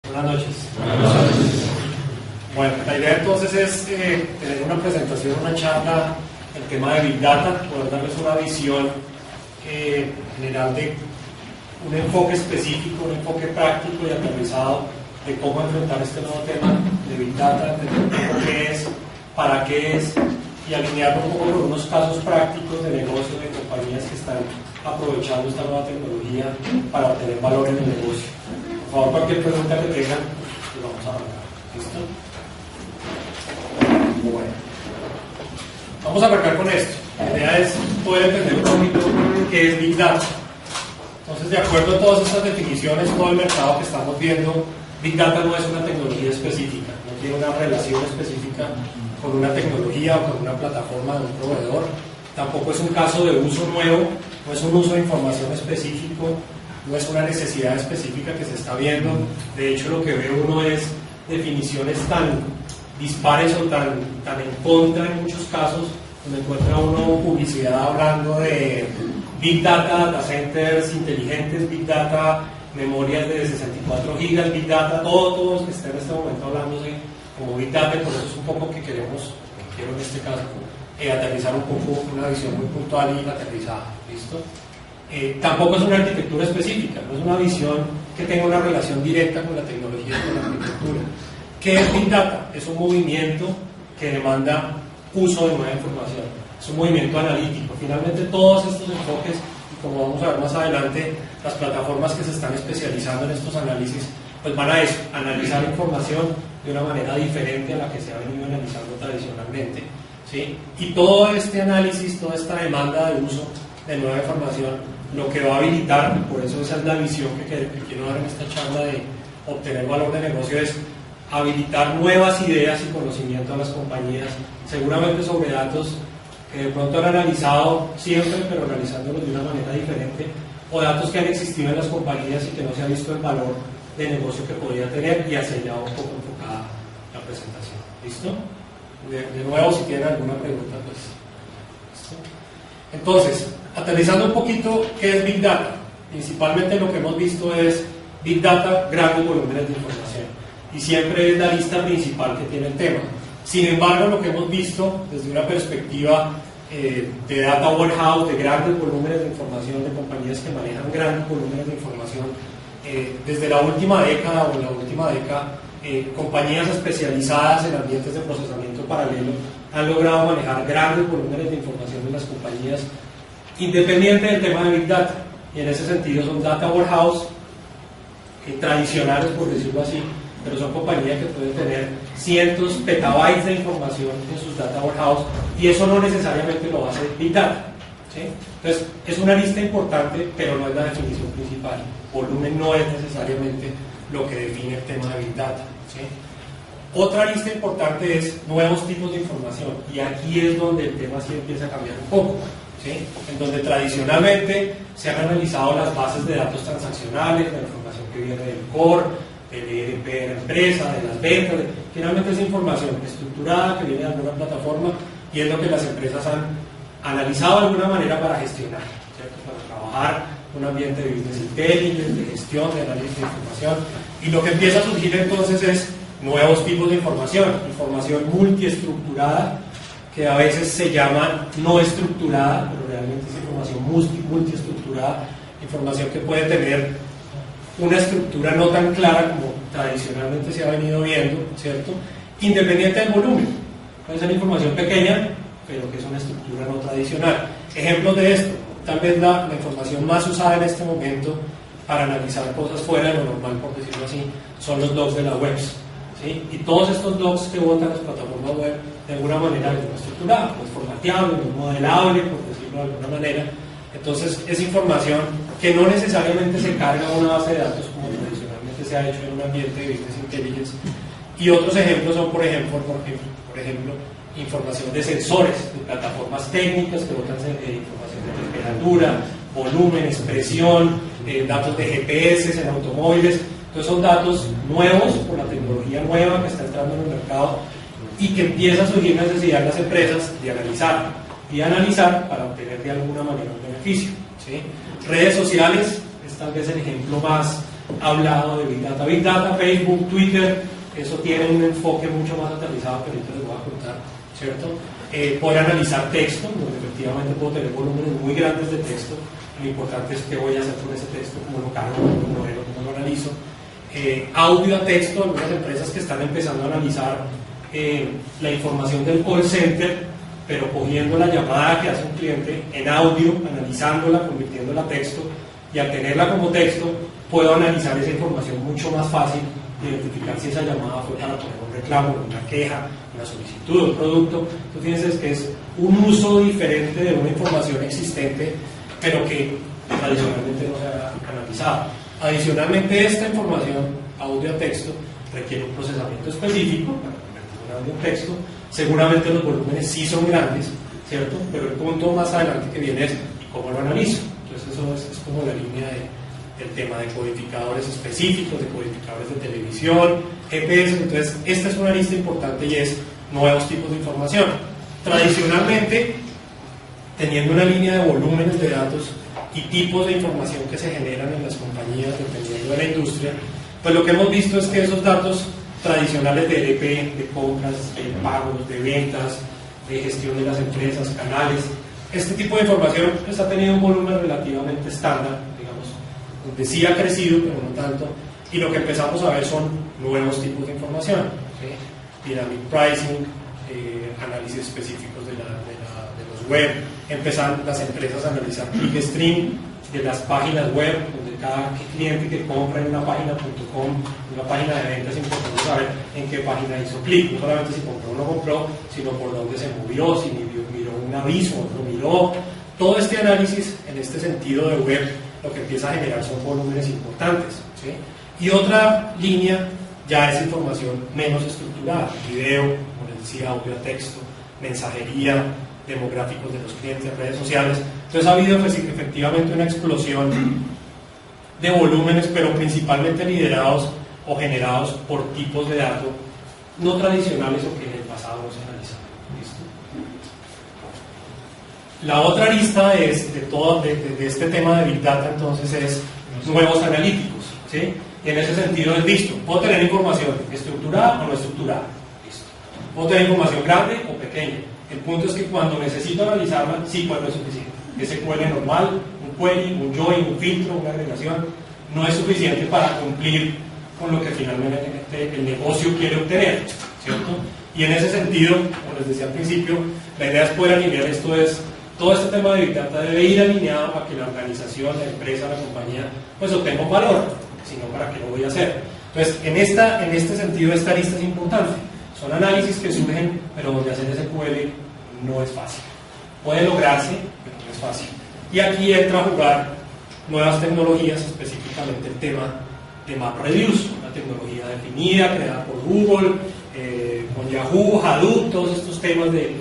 Buenas noches. Bueno, la idea entonces es tener una presentación, una charla, el tema de Big Data, poder darles una visión general de un enfoque específico, un enfoque práctico y aterrizado de cómo enfrentar este nuevo tema de Big Data, entender qué es, para qué es, y alinearlo un poco con unos casos prácticos de negocio de compañías que están aprovechando esta nueva tecnología para obtener valor en el negocio. Por favor, cualquier pregunta que tengan, pues vamos a arrancar. ¿Listo? Bueno. Vamos a arrancar con esto. La idea es poder entender un poquito qué es Big Data. Entonces, de acuerdo a todas estas definiciones, todo el mercado que estamos viendo, Big Data no es una tecnología específica, no tiene una relación específica con una tecnología o con una plataforma de un proveedor. Tampoco es un caso de uso nuevo, no es un uso de información específico, no es una necesidad específica que se está viendo. De hecho, lo que ve uno es definiciones tan dispares o tan en contra en muchos casos, donde encuentra uno publicidad hablando de Big Data, data centers inteligentes, Big Data, memorias de 64 gigas, Big Data, todos que estén en este momento hablándose como Big Data, y por eso es un poco que quiero en este caso aterrizar un poco una visión muy puntual y aterrizada. ¿Listo? Tampoco es una arquitectura específica, no es una visión que tenga una relación directa con la tecnología y con la arquitectura. ¿Qué es Big Data? Es un movimiento que demanda uso de nueva información, es un movimiento analítico. Finalmente, todos estos enfoques, y como vamos a ver más adelante, las plataformas que se están especializando en estos análisis, pues van a eso, analizar información de una manera diferente a la que se ha venido analizando tradicionalmente, ¿sí? Y todo este análisis, toda esta demanda de uso de nueva información, lo que va a habilitar, por eso esa es la visión que quiero dar en esta charla de obtener valor de negocio, es habilitar nuevas ideas y conocimiento a las compañías, seguramente sobre datos que de pronto han analizado siempre, pero analizándolos de una manera diferente, o datos que han existido en las compañías y que no se ha visto el valor de negocio que podría tener, y hacia allá un poco enfocada la presentación. ¿Listo? De nuevo, si tienen alguna pregunta, pues. ¿Listo? Entonces, aterrizando un poquito, ¿qué es Big Data? Principalmente lo que hemos visto es Big Data, grandes volúmenes de información, y siempre es la lista principal que tiene el tema. Sin embargo, lo que hemos visto desde una perspectiva de data warehouse, de grandes volúmenes de información, de compañías que manejan grandes volúmenes de información, desde la última década o en la última década, compañías especializadas en ambientes de procesamiento paralelo han logrado manejar grandes volúmenes de información en las compañías, independiente del tema de Big Data, y en ese sentido son data warehouse tradicionales, por decirlo así, pero son compañías que pueden tener cientos petabytes de información en sus data warehouse, y eso no necesariamente lo hace Big Data, ¿sí? Entonces, es una lista importante, pero no es la definición principal. Volumen no es necesariamente lo que define el tema de Big Data, ¿sí? Otra lista importante es nuevos tipos de información, y aquí es donde el tema sí empieza a cambiar un poco, ¿sí? En donde tradicionalmente se han analizado las bases de datos transaccionales, la información que viene del core, del ERP de la empresa, de las ventas, finalmente es información estructurada que viene de alguna plataforma, y es lo que las empresas han analizado de alguna manera para gestionar, ¿cierto? Para trabajar un ambiente de business intelligence, de gestión, de análisis de información, y lo que empieza a surgir entonces es nuevos tipos de información multiestructurada, que a veces se llama no estructurada, pero realmente es información multiestructurada, información que puede tener una estructura no tan clara como tradicionalmente se ha venido viendo, ¿cierto? Independiente del volumen. Puede ser información pequeña, pero que es una estructura no tradicional. Ejemplos de esto, tal vez la información más usada en este momento para analizar cosas fuera de lo normal, por decirlo así, son los logs de las webs, ¿sí? Y todos estos logs que botan las plataformas web, de alguna manera es estructurada, pues formateable, no modelable, por decirlo de alguna manera. Entonces, es información que no necesariamente se carga a una base de datos como tradicionalmente se ha hecho en un ambiente de business intelligence. Y otros ejemplos son, por ejemplo, información de sensores, de plataformas técnicas que botan información de temperatura, volumen, expresión, datos de GPS en automóviles. Entonces son datos nuevos por la tecnología nueva que está entrando en el mercado, y que empieza a surgir necesidad en las empresas de analizar para obtener de alguna manera un beneficio, ¿sí? Redes sociales es tal vez el ejemplo más hablado de Big Data. Big Data, Facebook, Twitter, eso tiene un enfoque mucho más aterrizado que ahorita les voy a contar, ¿cierto? Poder analizar texto, donde efectivamente puedo tener volúmenes muy grandes de texto. Lo importante es qué voy a hacer con ese texto, cómo lo cargo, cómo lo analizo. Audio a texto, algunas empresas que están empezando a analizar la información del call center, pero cogiendo la llamada que hace un cliente en audio, analizándola, convirtiéndola a texto, y al tenerla como texto, puedo analizar esa información mucho más fácil, identificar si esa llamada fue para poner un reclamo, una queja, una solicitud, un producto. Entonces fíjense que es un uso diferente de una información existente, pero que tradicionalmente no se ha analizado. Adicionalmente, esta información, audio a texto, requiere un procesamiento específico para convertir un audio en texto. Seguramente los volúmenes sí son grandes, ¿cierto? Pero el punto más adelante que viene es cómo lo analizo. Entonces eso es como la línea del tema de codificadores específicos, de codificadores de televisión, GPS. Entonces esta es una lista importante y es nuevos tipos de información. Tradicionalmente, teniendo una línea de volúmenes de datos y tipos de información que se generan en las compañías dependiendo de la industria, pues lo que hemos visto es que esos datos tradicionales de EDP, de compras, de pagos, de ventas, de gestión de las empresas, canales, este tipo de información pues ha tenido un volumen relativamente estándar, digamos, donde sí ha crecido, pero no tanto, y lo que empezamos a ver son nuevos tipos de información, ¿sí? Dynamic pricing, análisis específicos de los web, empezaron las empresas a analizar clickstream de las páginas web, donde cada cliente que compra en una página.com, una página de ventas, es importante saber en qué página hizo clic, no solamente si compró o no compró, sino por dónde se movió, si miró un aviso o no miró. Todo este análisis en este sentido de web lo que empieza a generar son volúmenes importantes, ¿sí? Y otra línea ya es información menos estructurada, video, como les decía, audio a texto, mensajería, demográficos de los clientes, redes sociales. Entonces ha habido efectivamente una explosión de volúmenes, pero principalmente liderados o generados por tipos de datos no tradicionales o que en el pasado no se analizaban. ¿Listo? La otra lista de este tema de Big Data entonces es nuevos analíticos, ¿sí? Y en ese sentido es listo. ¿Puedo tener información estructurada o no estructurada? Listo. ¿Puedo tener información grande o pequeña? El punto es que cuando necesito analizarla, sí, pues no es suficiente. SQL normal, un query, un join, un filtro, una agregación, no es suficiente para cumplir con lo que finalmente el negocio quiere obtener, ¿cierto? Y en ese sentido, como les decía al principio, la idea es poder alinear todo este tema de Big Data debe ir alineado a que la organización, la empresa, la compañía, pues obtenga un valor, sino para qué lo voy a hacer. Entonces, en este sentido, esta lista es importante. Son análisis que surgen, pero donde hacer SQL no es fácil. Puede lograrse, pero no es fácil. Y aquí entra a jugar nuevas tecnologías, específicamente el tema de MapReduce, una tecnología definida, creada por Google, con Yahoo, Hadoop, todos estos temas de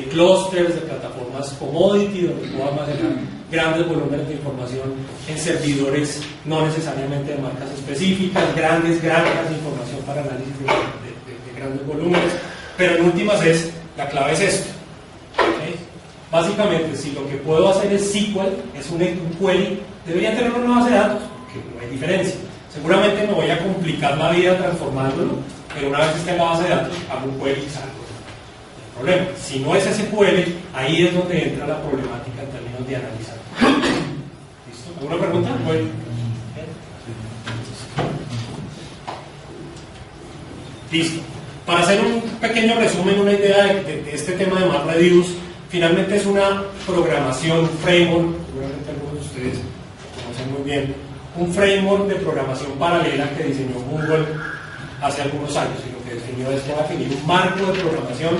clusters, de plataformas commodity, donde puedo almacenar grandes volúmenes de información en servidores no necesariamente de marcas específicas, grandes granjas de información para análisis de grandes volúmenes, pero en últimas la clave es esto, ¿okay? Básicamente, si lo que puedo hacer es SQL, es un query, debería tener una base de datos, porque no hay diferencia. Seguramente me voy a complicar la vida transformándolo, pero una vez esté en la base de datos, hago un query y salgo del problema. Si no es SQL, ahí es donde entra la problemática en términos de analizar. ¿Listo? ¿Alguna pregunta? Bueno. Listo. Para hacer un pequeño resumen, una idea de este tema de MapReduce, finalmente es una programación, un framework, seguramente algunos de ustedes lo conocen muy bien, un framework de programación paralela que diseñó Google hace algunos años, y lo que definió es que va a definir un marco de programación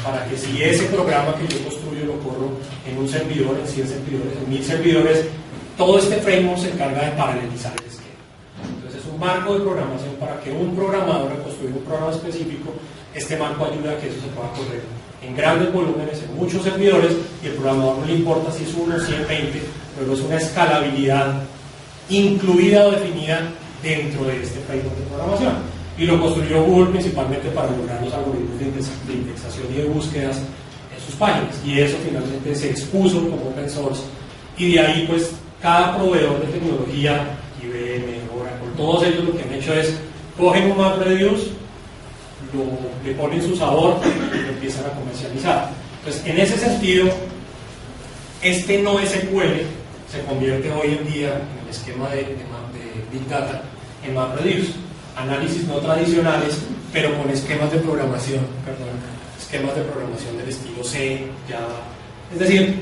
para que si ese programa que yo construyo lo corro en un servidor, en 100 servidores, en 1000 servidores, todo este framework se encarga de paralelizar el esquema. Entonces es un marco de programación para que un programador al construir un programa específico, este marco ayuda a que eso se pueda correr en grandes volúmenes, en muchos servidores, y el programador no le importa si es 1, 100, 20, pero es una escalabilidad incluida o definida dentro de este framework de programación. y lo construyó Google principalmente para lograr los algoritmos de indexación y de búsquedas en sus páginas, y eso finalmente se expuso como open source, y de ahí pues cada proveedor de tecnología, IBM, Oracle, todos ellos lo que han hecho es cogen un MapReduce, le ponen su sabor y lo empiezan a comercializar. Entonces, en ese sentido, este NoSQL se convierte hoy en día en el esquema de Big Data en MapReduce. Análisis no tradicionales, pero con esquemas de programación, esquemas de programación del estilo C, Java. Es decir,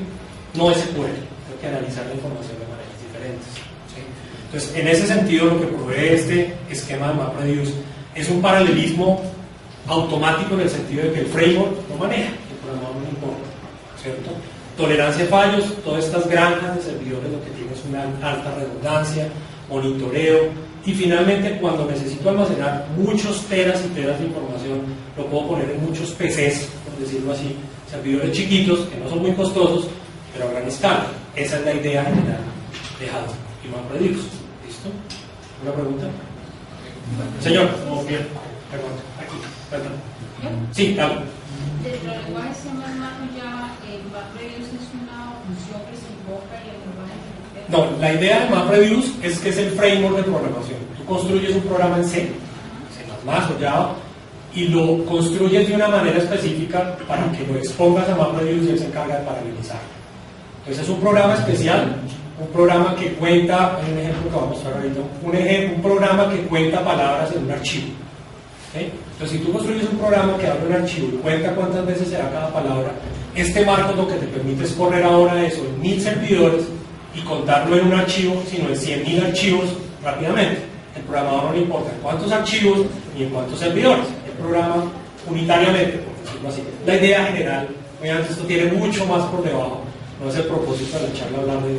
NoSQL, hay que analizar la información de maneras diferentes. ¿Sí? Entonces, en ese sentido, lo que provee este esquema de MapReduce es un paralelismo automático en el sentido de que el framework lo maneja, el programador no importa, ¿cierto? Tolerancia a fallos, todas estas granjas de servidores lo que tiene es una alta redundancia, monitoreo, y finalmente cuando necesito almacenar muchos teras y teras de información, lo puedo poner en muchos PCs, por decirlo así, servidores chiquitos que no son muy costosos, pero a gran escala. Esa es la idea general de Hadoop y MapReduce. ¿Listo? ¿Una pregunta? Señor, bien. Perdón, aquí, perdón. Sí, claro. Dentro del lenguaje C++ ya MapReduce es una función que se invoca y el lenguaje se... No, la idea de MapReduce es que es el framework de programación. Tú construyes un programa en C, C++ o Java, y lo construyes de una manera específica para que lo expongas a MapReduce y él se encarga de paralelizar. Entonces es un programa especial, un programa que cuenta, hay un ejemplo que vamos a mostrar ahorita, un programa que cuenta palabras en un archivo. ¿Okay? Entonces, si tú construyes un programa que abre un archivo y cuenta cuántas veces se da cada palabra, este marco lo que te permite es correr ahora eso en 1000 servidores y contarlo en un archivo, sino en 100.000 archivos rápidamente. El programador no le importa en cuántos archivos ni en cuántos servidores. El programa unitariamente, por decirlo así. La idea general, obviamente esto tiene mucho más por debajo, no es el propósito de la charla hablar de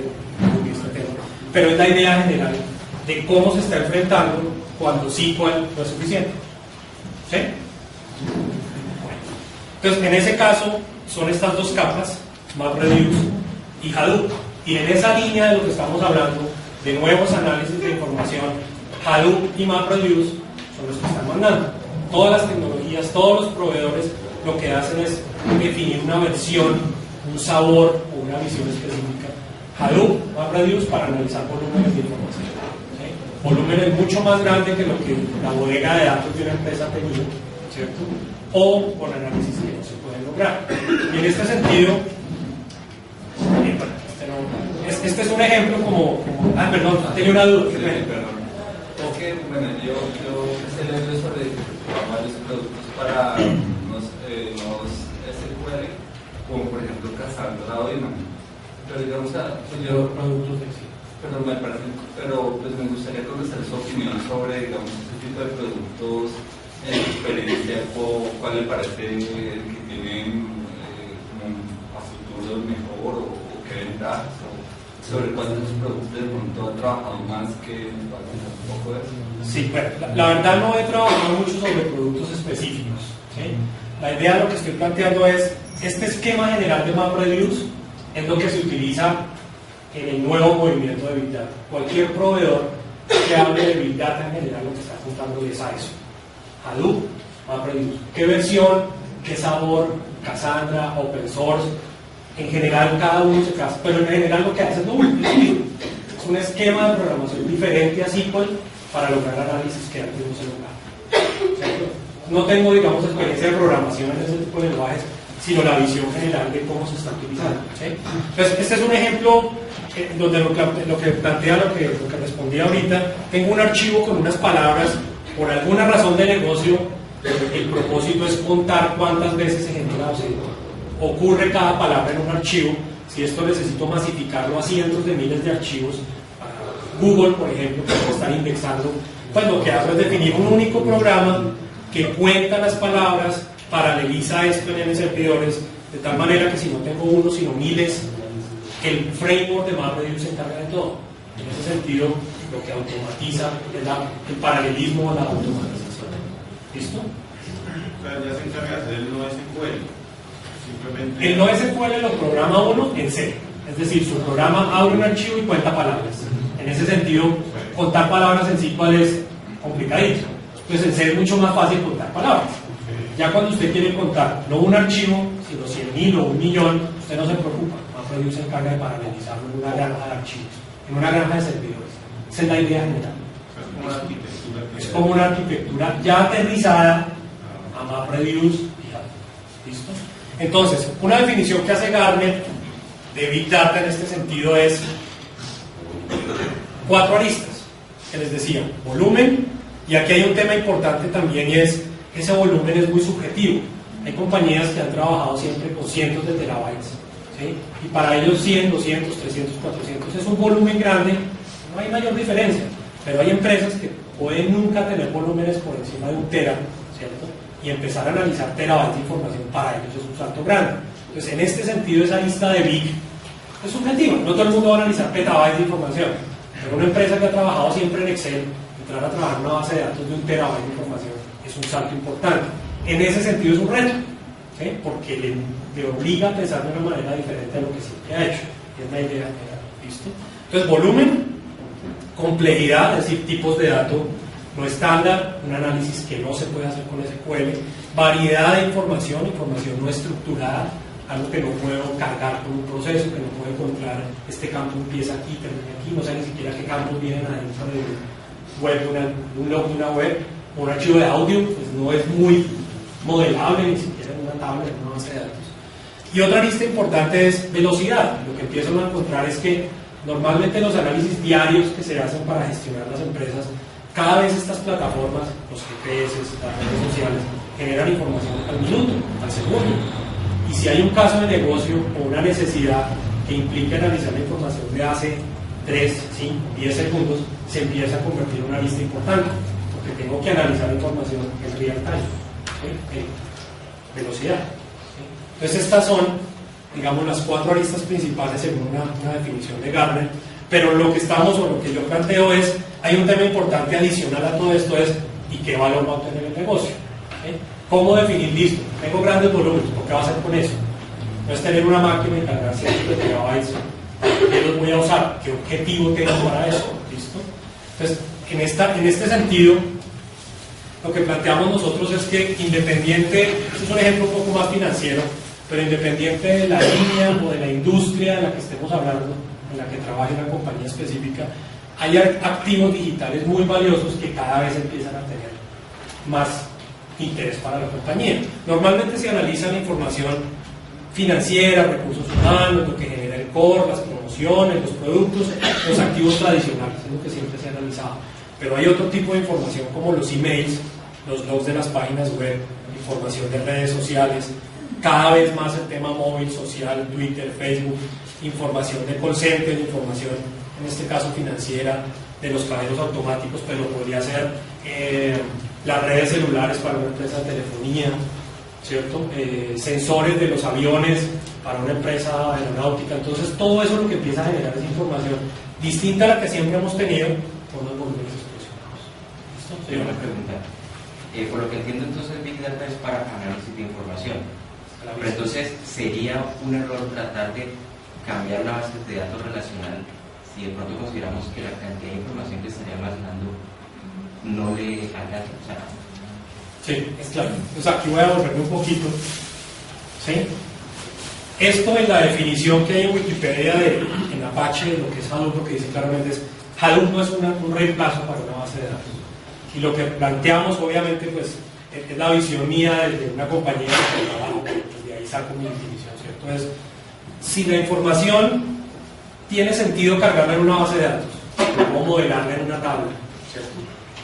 este tema, pero es la idea general de cómo se está enfrentando cuando SQL no es suficiente. ¿Sí? Entonces, en ese caso, son estas dos capas, MapReduce y Hadoop. Y en esa línea de lo que estamos hablando, de nuevos análisis de información, Hadoop y MapReduce son los que están mandando. Todas las tecnologías, todos los proveedores, lo que hacen es definir una versión, un sabor o una visión específica. Hadoop, MapReduce para analizar volúmenes de información. Volúmenes mucho más grandes que lo que la bodega de datos de una empresa tenía, ¿cierto? O con análisis que no se pueden lograr. Y en este sentido, este es un ejemplo como perdón, tenía una duda. Sí, perdón. Porque, bueno, yo he leído sobre varios productos para los SQL, como por ejemplo Cassandra o Dynamo. Pero digamos, yo productos de sí. Pero pues me gustaría conocer su opinión sobre, digamos, este tipo de productos, en su experiencia, cuál le parece que tienen a futuro mejor o qué ventajas, o sobre cuáles de sus productos de pronto ha trabajado más, que nos va a contar un poco de eso. Sí, bueno, la verdad no he trabajado mucho sobre productos específicos, ¿sí? La idea de lo que estoy planteando es, este esquema general de MapReduce es lo que se utiliza en el nuevo movimiento de Big Data. Cualquier proveedor que hable de Big Data en general lo que está apuntando es a eso. Hadoop, MapReduce. ¿Qué versión? ¿Qué sabor? Cassandra, Open Source. En general cada uno se casa, pero en general lo que hace es lo último. Es un esquema de programación diferente a SQL para lograr análisis que antes no se lograba. ¿Cierto? No tengo, digamos, experiencia de programación en ese tipo de lenguajes, sino la visión general de cómo se está utilizando. ¿Sí? Entonces, este es un ejemplo donde lo que plantea, lo que respondí ahorita. Tengo un archivo con unas palabras, por alguna razón de negocio, el propósito es contar cuántas veces se genera, o sea, ocurre cada palabra en un archivo. Si esto necesito masificarlo a cientos de miles de archivos, Google, por ejemplo, que puede estar indexando, pues lo que hago es definir un único programa que cuenta las palabras, paraleliza esto en servidores, de tal manera que si no tengo uno, sino miles, el framework de MapReduce se encarga de todo. En ese sentido, lo que automatiza es el paralelismo o la automatización. ¿Listo? O sea, ya se encarga de hacer el NoSQL. Simplemente... El NoSQL lo programa uno en C. Es decir, su programa abre un archivo y cuenta palabras. En ese sentido, contar palabras en SQL es complicadito. Entonces en C es mucho más fácil contar palabras. Ya cuando usted quiere contar, no un archivo, sino 100.000 o 1.000.000, usted no se preocupa. MapReduce se encarga de paralelizarlo en una granja de archivos, en una granja de servidores. Esa es la idea general. Es como una arquitectura ya aterrizada a MapReduce. ¿Listo? Entonces, una definición que hace Gartner de Big Data en este sentido es 4 aristas, que les decía, volumen, y aquí hay un tema importante también y es que ese volumen es muy subjetivo. Hay compañías que han trabajado siempre con cientos de terabytes, ¿sí? Y para ellos 100, 200, 300, 400 es un volumen grande, no hay mayor diferencia, pero hay empresas que pueden nunca tener volúmenes por encima de 1 tera, ¿cierto? Y empezar a analizar terabytes de información para ellos es un salto grande. Entonces, en este sentido, esa lista de Big es subjetiva. No todo el mundo va a analizar petabytes de información. Pero una empresa que ha trabajado siempre en Excel, entrar a trabajar en una base de datos de 1 terabyte de información es un salto importante. En ese sentido es un reto, ¿sí? Porque le obliga a pensar de una manera diferente a lo que siempre ha hecho. Es la idea. ¿Listo? Entonces, volumen, complejidad, es decir, tipos de datos no estándar, un análisis que no se puede hacer con SQL, variedad de información, información no estructurada, algo que no puedo cargar con un proceso, que no puedo encontrar, este campo empieza aquí, termina aquí, no sé ni siquiera qué campos vienen adentro de un log de una web, un archivo de audio, pues no es muy modelable, ni siquiera en una tabla, en una base de datos. Y otra lista importante es velocidad. Lo que empiezo a encontrar es que normalmente los análisis diarios que se hacen para gestionar las empresas, cada vez estas plataformas, los GPS, las redes sociales, generan información al minuto, al segundo. Y si hay un caso de negocio o una necesidad que implique analizar la información de hace 3, 5, 10 segundos, se empieza a convertir en una lista importante, porque tengo que analizar la información en real time, ¿sí? En velocidad. ¿Sí? Entonces estas son, digamos, las 4 aristas principales según una definición de Gartner, pero lo que estamos, o lo que yo planteo es, hay un tema importante adicional a todo esto es, ¿y qué valor va a obtener el negocio? ¿Sí? ¿Cómo definir? Listo, tengo grandes volúmenes, ¿por qué va a hacer con eso? No es tener una máquina y cargar cientos de terabytes, ¿qué los voy a usar? ¿Qué objetivo tengo para eso? ¿Listo? Entonces, en este sentido, lo que planteamos nosotros es que independiente, este es un ejemplo un poco más financiero, pero independiente de la línea o de la industria de la que estemos hablando, en la que trabaje una compañía específica, hay activos digitales muy valiosos que cada vez empiezan a tener más interés para la compañía. Normalmente se analiza la información financiera, recursos humanos, lo que genera el core, las promociones, los productos, los activos tradicionales, es lo que siempre se ha analizado. Pero hay otro tipo de información como los emails, los logs de las páginas web, información de redes sociales, cada vez más el tema móvil, social, Twitter, Facebook, información de call center, información, en este caso financiera, de los cajeros automáticos, pero podría ser las redes celulares para una empresa de telefonía, ¿cierto? Sensores de los aviones para una empresa aeronáutica. Entonces todo eso lo que empieza a generar es información distinta a la que siempre hemos tenido con los volúmenes expresionados. ¿Listo? Sí, una pregunta. Por lo que entiendo, entonces Big Data es para análisis de información. Pero entonces sería un error tratar de cambiar la base de datos relacional si de pronto consideramos que la cantidad de información que estaría almacenando no le alcanza. O sea, sí, es claro. Entonces aquí voy a volverme un poquito. ¿Sí? Esto en la definición que hay en Wikipedia en Apache, de lo que es Hadoop, lo que dice claramente es Hadoop no es un reemplazo para una base de datos. Y lo que planteamos, obviamente, pues es la visión mía desde una compañía que trabajo, de ahí saco mi definición, ¿cierto? Es, si la información tiene sentido cargarla en una base de datos, puedo modelarla en una tabla, ¿cierto?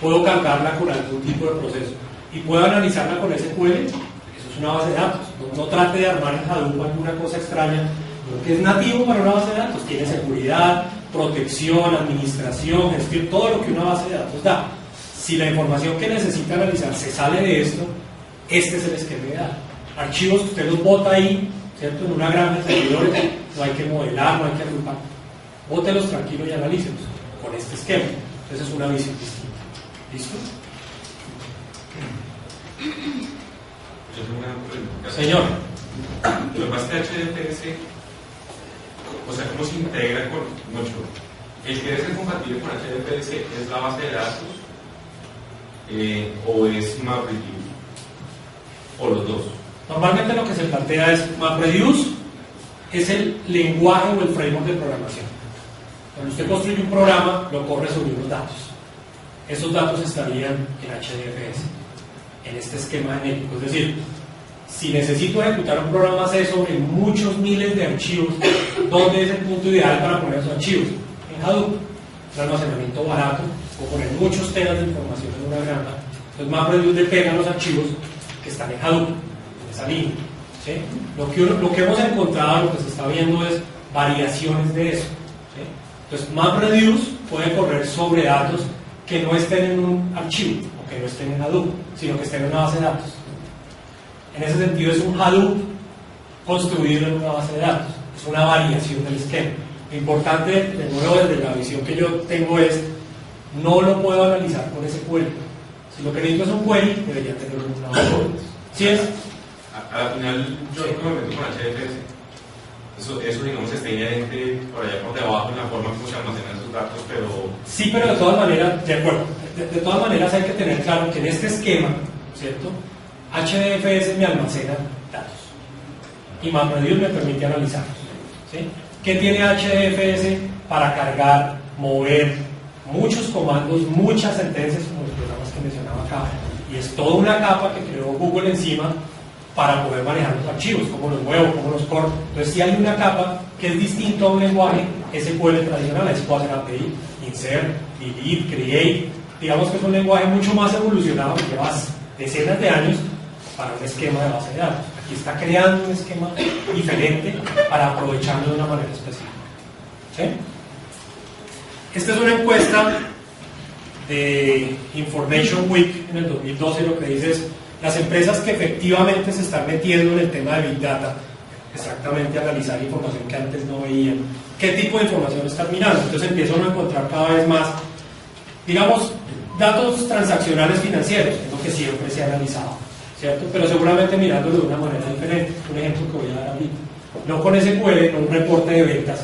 Puedo cargarla con algún tipo de proceso y puedo analizarla con SQL, eso es una base de datos. No trate de armar en Hadoop alguna cosa extraña, lo que es nativo para una base de datos, tiene seguridad, protección, administración, gestión, todo lo que una base de datos da. Si la información que necesita analizar se sale de esto, este es el esquema ideal. Archivos que usted los bota ahí, ¿cierto? En una granja de servidores, no hay que modelar, no hay que agrupar. Bótelos tranquilos y analícelos con este esquema. Entonces es una visión distinta. ¿Listo? Yo tengo una pregunta. Señor. Lo que pasa es que HDFS, o sea, ¿cómo se integra con mucho? ¿El que es compatible con HDFS es la base de datos? o es MapReduce, o los dos. Normalmente lo que se plantea es MapReduce es el lenguaje o el framework de programación. Cuando usted construye un programa, lo corre sobre unos datos. Esos datos estarían en HDFS, en este esquema genérico. Es decir, si necesito ejecutar un programa C sobre muchos miles de archivos, ¿dónde es el punto ideal para poner esos archivos? En Hadoop. Un almacenamiento barato, o poner muchos teras de información en una granja. Entonces MapReduce le pega los archivos que están en Hadoop, en esa línea. ¿Sí? Lo que hemos encontrado, lo que se está viendo es variaciones de eso. ¿Sí? Entonces MapReduce puede correr sobre datos que no estén en un archivo o que no estén en Hadoop, sino que estén en una base de datos. En ese sentido es un Hadoop construido en una base de datos, es una variación del esquema. Lo importante, de nuevo, desde la visión que yo tengo es, no lo puedo analizar con SQL. Si lo que necesito es un query, debería tener una base de datos. ¿Sí es? Al final, yo Sí. me meto con HDFS. Eso, digamos, está inherente por allá por debajo en la forma como se almacenan esos datos, pero... Sí, pero de todas maneras, de acuerdo. De todas maneras hay que tener claro que en este esquema, ¿cierto? HDFS me almacena datos y MapReduce me permite analizarlos. ¿Sí? ¿Qué tiene HDFS para cargar, mover muchos comandos, muchas sentencias, como los programas que mencionaba acá? Y es toda una capa que creó Google encima para poder manejar los archivos, cómo los muevo, cómo los corto. Entonces, si hay una capa que es distinto a un lenguaje SQL tradicional, es puede hacer API, insert, delete, create. Digamos que es un lenguaje mucho más evolucionado, que lleva decenas de años para un esquema de base de datos. Aquí está creando un esquema diferente para aprovecharlo de una manera específica. ¿Sí? Esta es una encuesta de Information Week en el 2012. Lo que dice es las empresas que efectivamente se están metiendo en el tema de Big Data, exactamente analizar información que antes no veían, qué tipo de información están mirando. Entonces empiezan a encontrar cada vez más, digamos, datos transaccionales financieros, es lo que siempre se ha analizado, ¿cierto? Pero seguramente mirándolo de una manera diferente. Un ejemplo que voy a dar ahorita. No con SQL, no un reporte de ventas,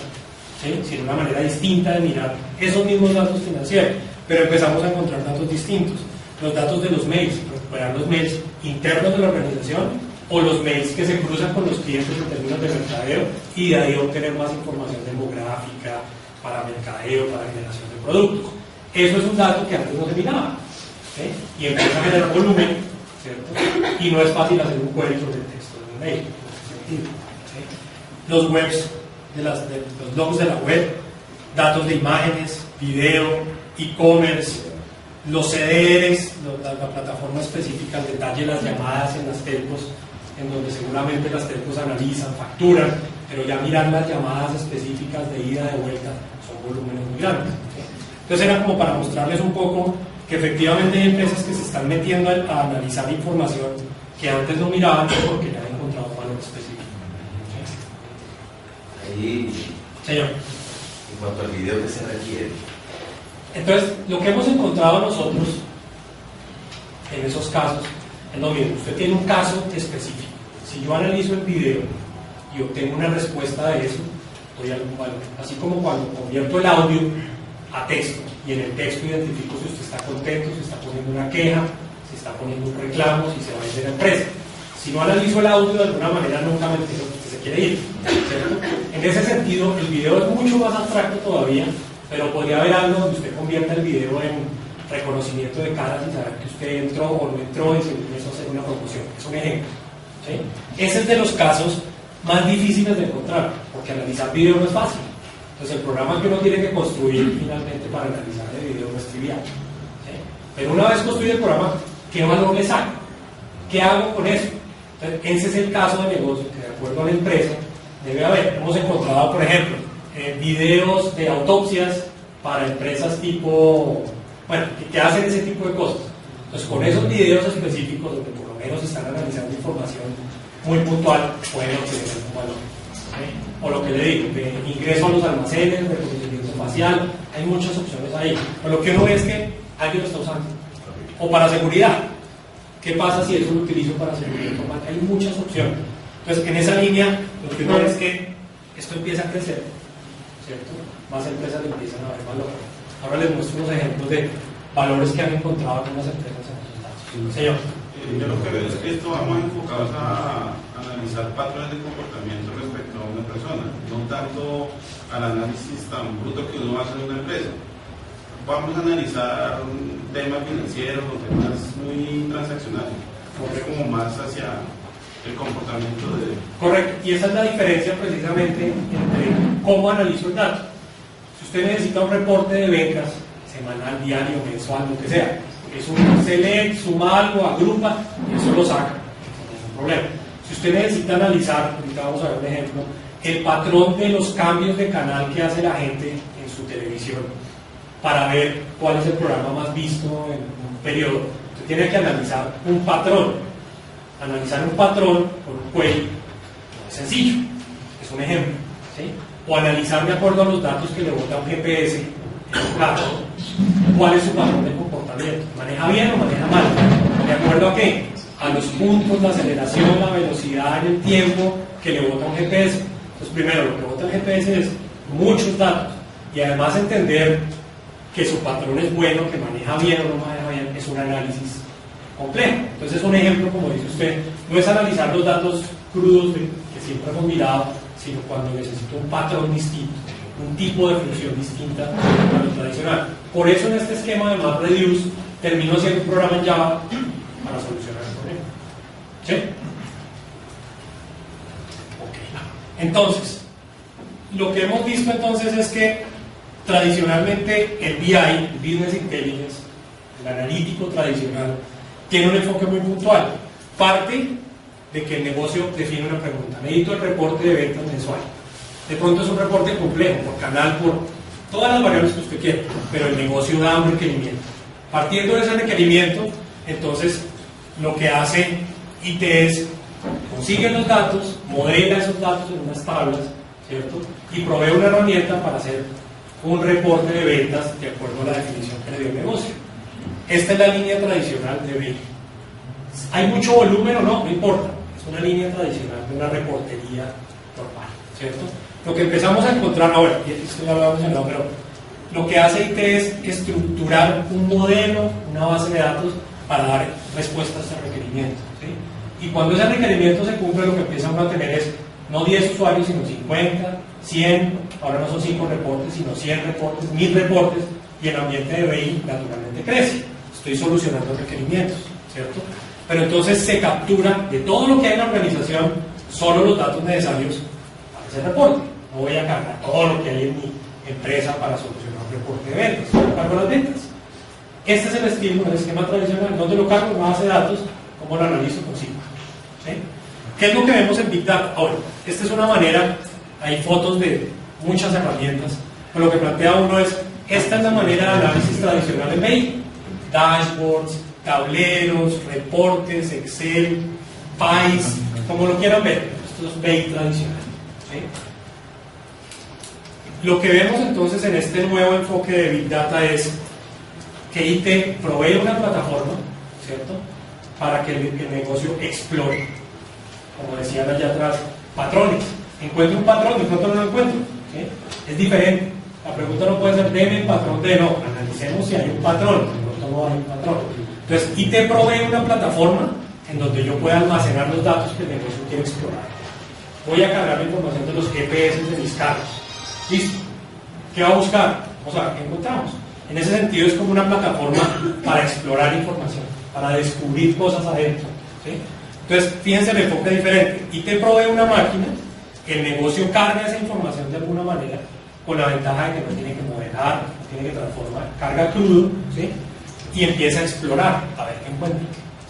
¿sí? Sino una manera distinta de mirar esos mismos datos financieros. Pero empezamos a encontrar datos distintos. Los datos de los mails, recuperar los mails internos de la organización o los mails que se cruzan con los clientes en términos de mercadeo y de ahí obtener más información demográfica para mercadeo, para generación de productos. Eso es un dato que antes no se miraba, ¿sí? Y empieza a generar volumen, ¿cierto? Y no es fácil hacer un query sobre el texto de un mail, en ese sentido, ¿sí? Los webs, los logs de la web, datos de imágenes, video, e-commerce, los CDRs, la plataforma específica, el detalle de las llamadas en las telcos, en donde seguramente las telcos analizan, facturan, pero ya mirar las llamadas específicas de ida, de vuelta, son volúmenes muy grandes, ¿sí? Entonces era como para mostrarles un poco que efectivamente hay empresas que se están metiendo a analizar información que antes no miraban porque ya han encontrado valor específico. ¿Sí? Ahí, Señor. en cuanto al video que se requiere, Entonces, lo que hemos encontrado nosotros en esos casos es lo mismo. Usted tiene un caso específico. Si yo analizo el video y obtengo una respuesta de eso, doy algún valor. Así como cuando convierto el audio a texto y en el texto identifico si usted está contento, si está poniendo una queja, si está poniendo un reclamo, si se va a ir de la empresa. Si no analizo el audio, de alguna manera nunca me entero que usted se quiere ir, ¿cierto? En ese sentido, el video es mucho más abstracto todavía, pero podría haber algo donde usted convierta el video en reconocimiento de caras y saber que usted entró o no entró y según eso hacer una promoción. Es un ejemplo, ¿sí? Ese es de los casos más difíciles de encontrar, porque analizar video no es fácil. Entonces el programa que uno tiene que construir finalmente para analizar el video no es trivial, ¿sí? Pero una vez construido el programa, ¿qué valor le saco? ¿Qué hago con eso? Entonces, ese es el caso de negocio que de acuerdo a la empresa debe haber. Hemos encontrado, por ejemplo, videos de autopsias para empresas tipo, bueno, que hacen ese tipo de cosas. Entonces con esos videos específicos donde por lo menos están analizando información muy puntual, pueden obtener un valor. O lo que le digo, de ingreso a los almacenes, reconocimiento facial, hay muchas opciones ahí. Pero lo que uno ve es que alguien lo está usando. O para seguridad. ¿Qué pasa si eso lo utilizo para seguridad informática? Hay muchas opciones. Entonces, en esa línea, lo que uno ve es que esto empieza a crecer, ¿cierto? Más empresas le empiezan a ver valor. Ahora les muestro unos ejemplos de valores que han encontrado algunas empresas en Señor. Yo lo que veo es que esto vamos enfocados a analizar patrones de comportamiento respecto a una persona, no tanto al análisis tan bruto que uno hace en una empresa. Vamos a analizar temas financieros o temas muy transaccionales, como más hacia el comportamiento de... Correcto, y esa es la diferencia precisamente entre cómo analizo el dato. Si usted necesita un reporte de ventas, semanal, diario, mensual, lo que sea, es un select, suma algo, agrupa, y eso lo saca, no es un problema. Si usted necesita analizar, ahorita vamos a ver un ejemplo, el patrón de los cambios de canal que hace la gente en su televisión, para ver cuál es el programa más visto en un periodo, usted tiene que analizar un patrón. Analizar un patrón por un query no es sencillo, es un ejemplo, ¿sí? O analizar de acuerdo a los datos que le bota un GPS en un carro, cuál es su patrón de comportamiento, maneja bien o maneja mal, de acuerdo a qué, a los puntos, la aceleración, la velocidad y el tiempo que le bota un GPS. Entonces primero lo que bota el GPS es muchos datos y además entender que su patrón es bueno, que maneja bien o no maneja bien, es un análisis complejo. Entonces un ejemplo, como dice usted, no es analizar los datos crudos que siempre hemos mirado, sino cuando necesito un patrón distinto, un tipo de función distinta a lo tradicional. Por eso en este esquema de MapReduce termino haciendo un programa en Java para solucionar el problema. ¿Sí? Ok. Entonces, lo que hemos visto entonces es que tradicionalmente el BI, el Business Intelligence, el analítico tradicional, tiene un enfoque muy puntual. Parte de que el negocio define una pregunta. Necesito el reporte de ventas mensual. De pronto es un reporte complejo, por canal, por todas las variables que usted quiera, pero el negocio da un requerimiento. Partiendo de ese requerimiento, entonces lo que hace IT es consigue los datos, modela esos datos en unas tablas, ¿cierto? Y provee una herramienta para hacer un reporte de ventas de acuerdo a la definición que le dio el negocio. Esta es la línea tradicional de BI. ¿Hay mucho volumen o no? No importa. Es una línea tradicional de una reportería normal, ¿cierto? Lo que empezamos a encontrar ahora, y esto ya lo habíamos mencionado, pero lo que hace IT es estructurar un modelo, una base de datos para dar respuestas a ese requerimiento, ¿sí? Y cuando ese requerimiento se cumple, lo que empiezan a tener es no 10 usuarios, sino 50, 100, ahora no son 5 reportes, sino 100 reportes, 1000 reportes, y el ambiente de BI naturalmente crece. Estoy solucionando requerimientos, ¿cierto? Pero entonces se captura de todo lo que hay en la organización solo los datos necesarios para ese reporte. No voy a cargar todo lo que hay en mi empresa para solucionar un reporte de ventas, solo cargo las ventas. Este es el esquema tradicional, donde lo cargo en una base de datos, como lo analizo con Sigma, ¿sí? ¿Qué es lo que vemos en Big Data? Ahora, esta es una manera, hay fotos de muchas herramientas, pero lo que plantea uno es, esta es la manera de análisis tradicional en BI, dashboards, tableros, reportes, Excel, PIs, como lo quieran ver, esto es BI tradicional, ¿sí? Lo que vemos entonces en este nuevo enfoque de Big Data es que IT provee una plataforma, ¿cierto?, para que el negocio explore, como decían allá atrás, patrones. Encuentro un patrón, de pronto no lo encuentro, ¿sí? Es diferente. La pregunta no puede ser, deme el patrón de no, analicemos si hay un patrón, de pronto no hay un patrón. Entonces, IT provee una plataforma en donde yo pueda almacenar los datos que el negocio quiere explorar. Voy a cargar la información de los GPS de mis carros. ¿Listo? ¿Qué va a buscar? Vamos a ver qué encontramos. En ese sentido es como una plataforma para explorar información, para descubrir cosas adentro, ¿sí? Entonces, fíjense el enfoque diferente. IT provee una máquina, el negocio carga esa información de alguna manera, con la ventaja de que no tiene que modelar, no tiene que transformar, carga crudo, ¿sí? Y empieza a explorar, a ver qué encuentra,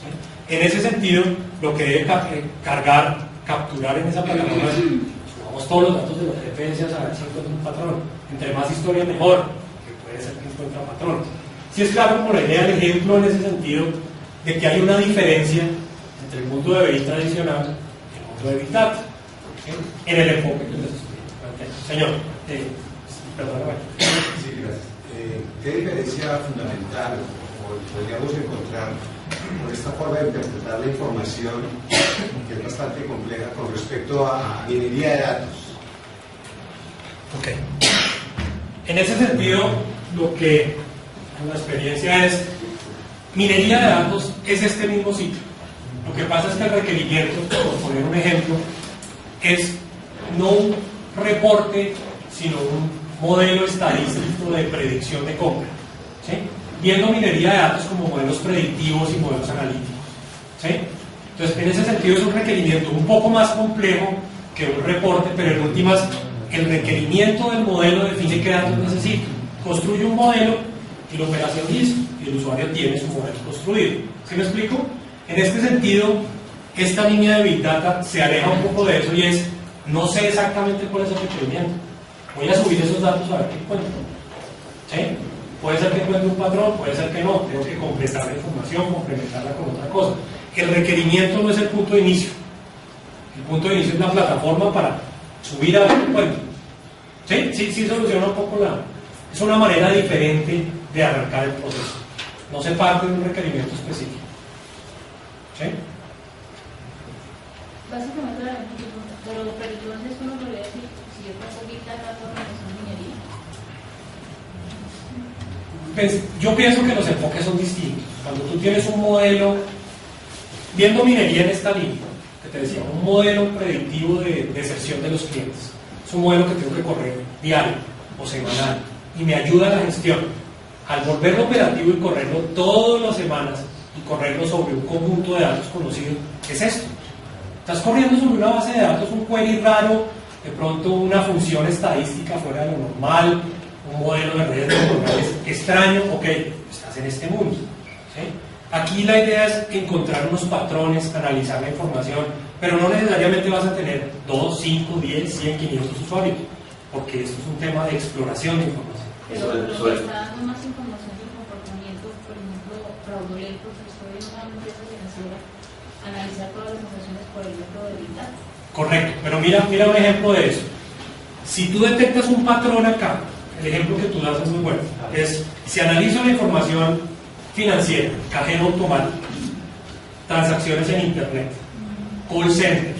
¿sí? En ese sentido, lo que debe capturar en esa plataforma es, subamos todos los datos de los GPS a ver si encuentra un patrón. Entre más historia mejor, que puede ser que encuentre patrones. Si es claro como la idea del ejemplo en ese sentido, de que hay una diferencia entre el mundo de BI tradicional y el mundo de Big Data, ¿sí? En el enfoque que les estoy planteando. Señor, perdóname. Sí, gracias. ¿Qué diferencia fundamental podríamos encontrar con esta forma de interpretar la información, que es bastante compleja, con respecto a minería de datos? Ok. En ese sentido, lo que en la experiencia es, Minería de datos es este mismo sitio. Lo que pasa es que el requerimiento, por poner un ejemplo, es no un reporte, sino un modelo estadístico de predicción de compra. ¿Sí? Viendo minería de datos como modelos predictivos y modelos analíticos. ¿Sí? Entonces, en ese sentido es un requerimiento un poco más complejo que un reporte, pero en últimas, el requerimiento del modelo define qué datos necesito. Construye un modelo y la operación listo, y el usuario tiene su modelo construido. ¿Sí me explico? En este sentido, esta línea de Big Data se aleja un poco de eso y es, no sé exactamente cuál es el requerimiento. Voy a subir esos datos a ver qué encuentro. ¿Sí? Puede ser que encuentre un patrón, puede ser que no. Tengo que completar la información, complementarla con otra cosa. El requerimiento no es el punto de inicio. El punto de inicio es la plataforma para subir a ver qué encuentro. ¿Sí? Sí soluciona un poco la... Es una manera diferente de arrancar el proceso. No se parte de un requerimiento específico. ¿Sí? Básicamente la misma pregunta, pero entonces uno podría decir, si yo pongo Big Data por organización de minería. Pues, yo pienso que los enfoques son distintos. Cuando tú tienes un modelo, viendo minería en esta línea, que te decía, un modelo predictivo de deserción de los clientes, es un modelo que tengo que correr diario o semanal y me ayuda a la gestión. Al volverlo operativo y correrlo todas las semanas y correrlo sobre un conjunto de datos conocido, ¿qué es esto? Estás corriendo sobre una base de datos, un query raro, de pronto una función estadística fuera de lo normal, un modelo de redes neuronales extraño, ok, estás en este mundo. ¿Sí? Aquí la idea es encontrar unos patrones, analizar la información, pero no necesariamente vas a tener 2, 5, 10, 100, 500 usuarios, porque esto es un tema de exploración de información. Pero lo que está dando más información del comportamiento, por ejemplo, fraudulento, que estoy en una empresa financiera, analizar todas las transacciones por el método de Big Data. Correcto, pero mira un ejemplo de eso. Si tú detectas un patrón acá, el ejemplo que tú das es muy bueno, es si analizo la información financiera, cajero automático, transacciones en internet, call center,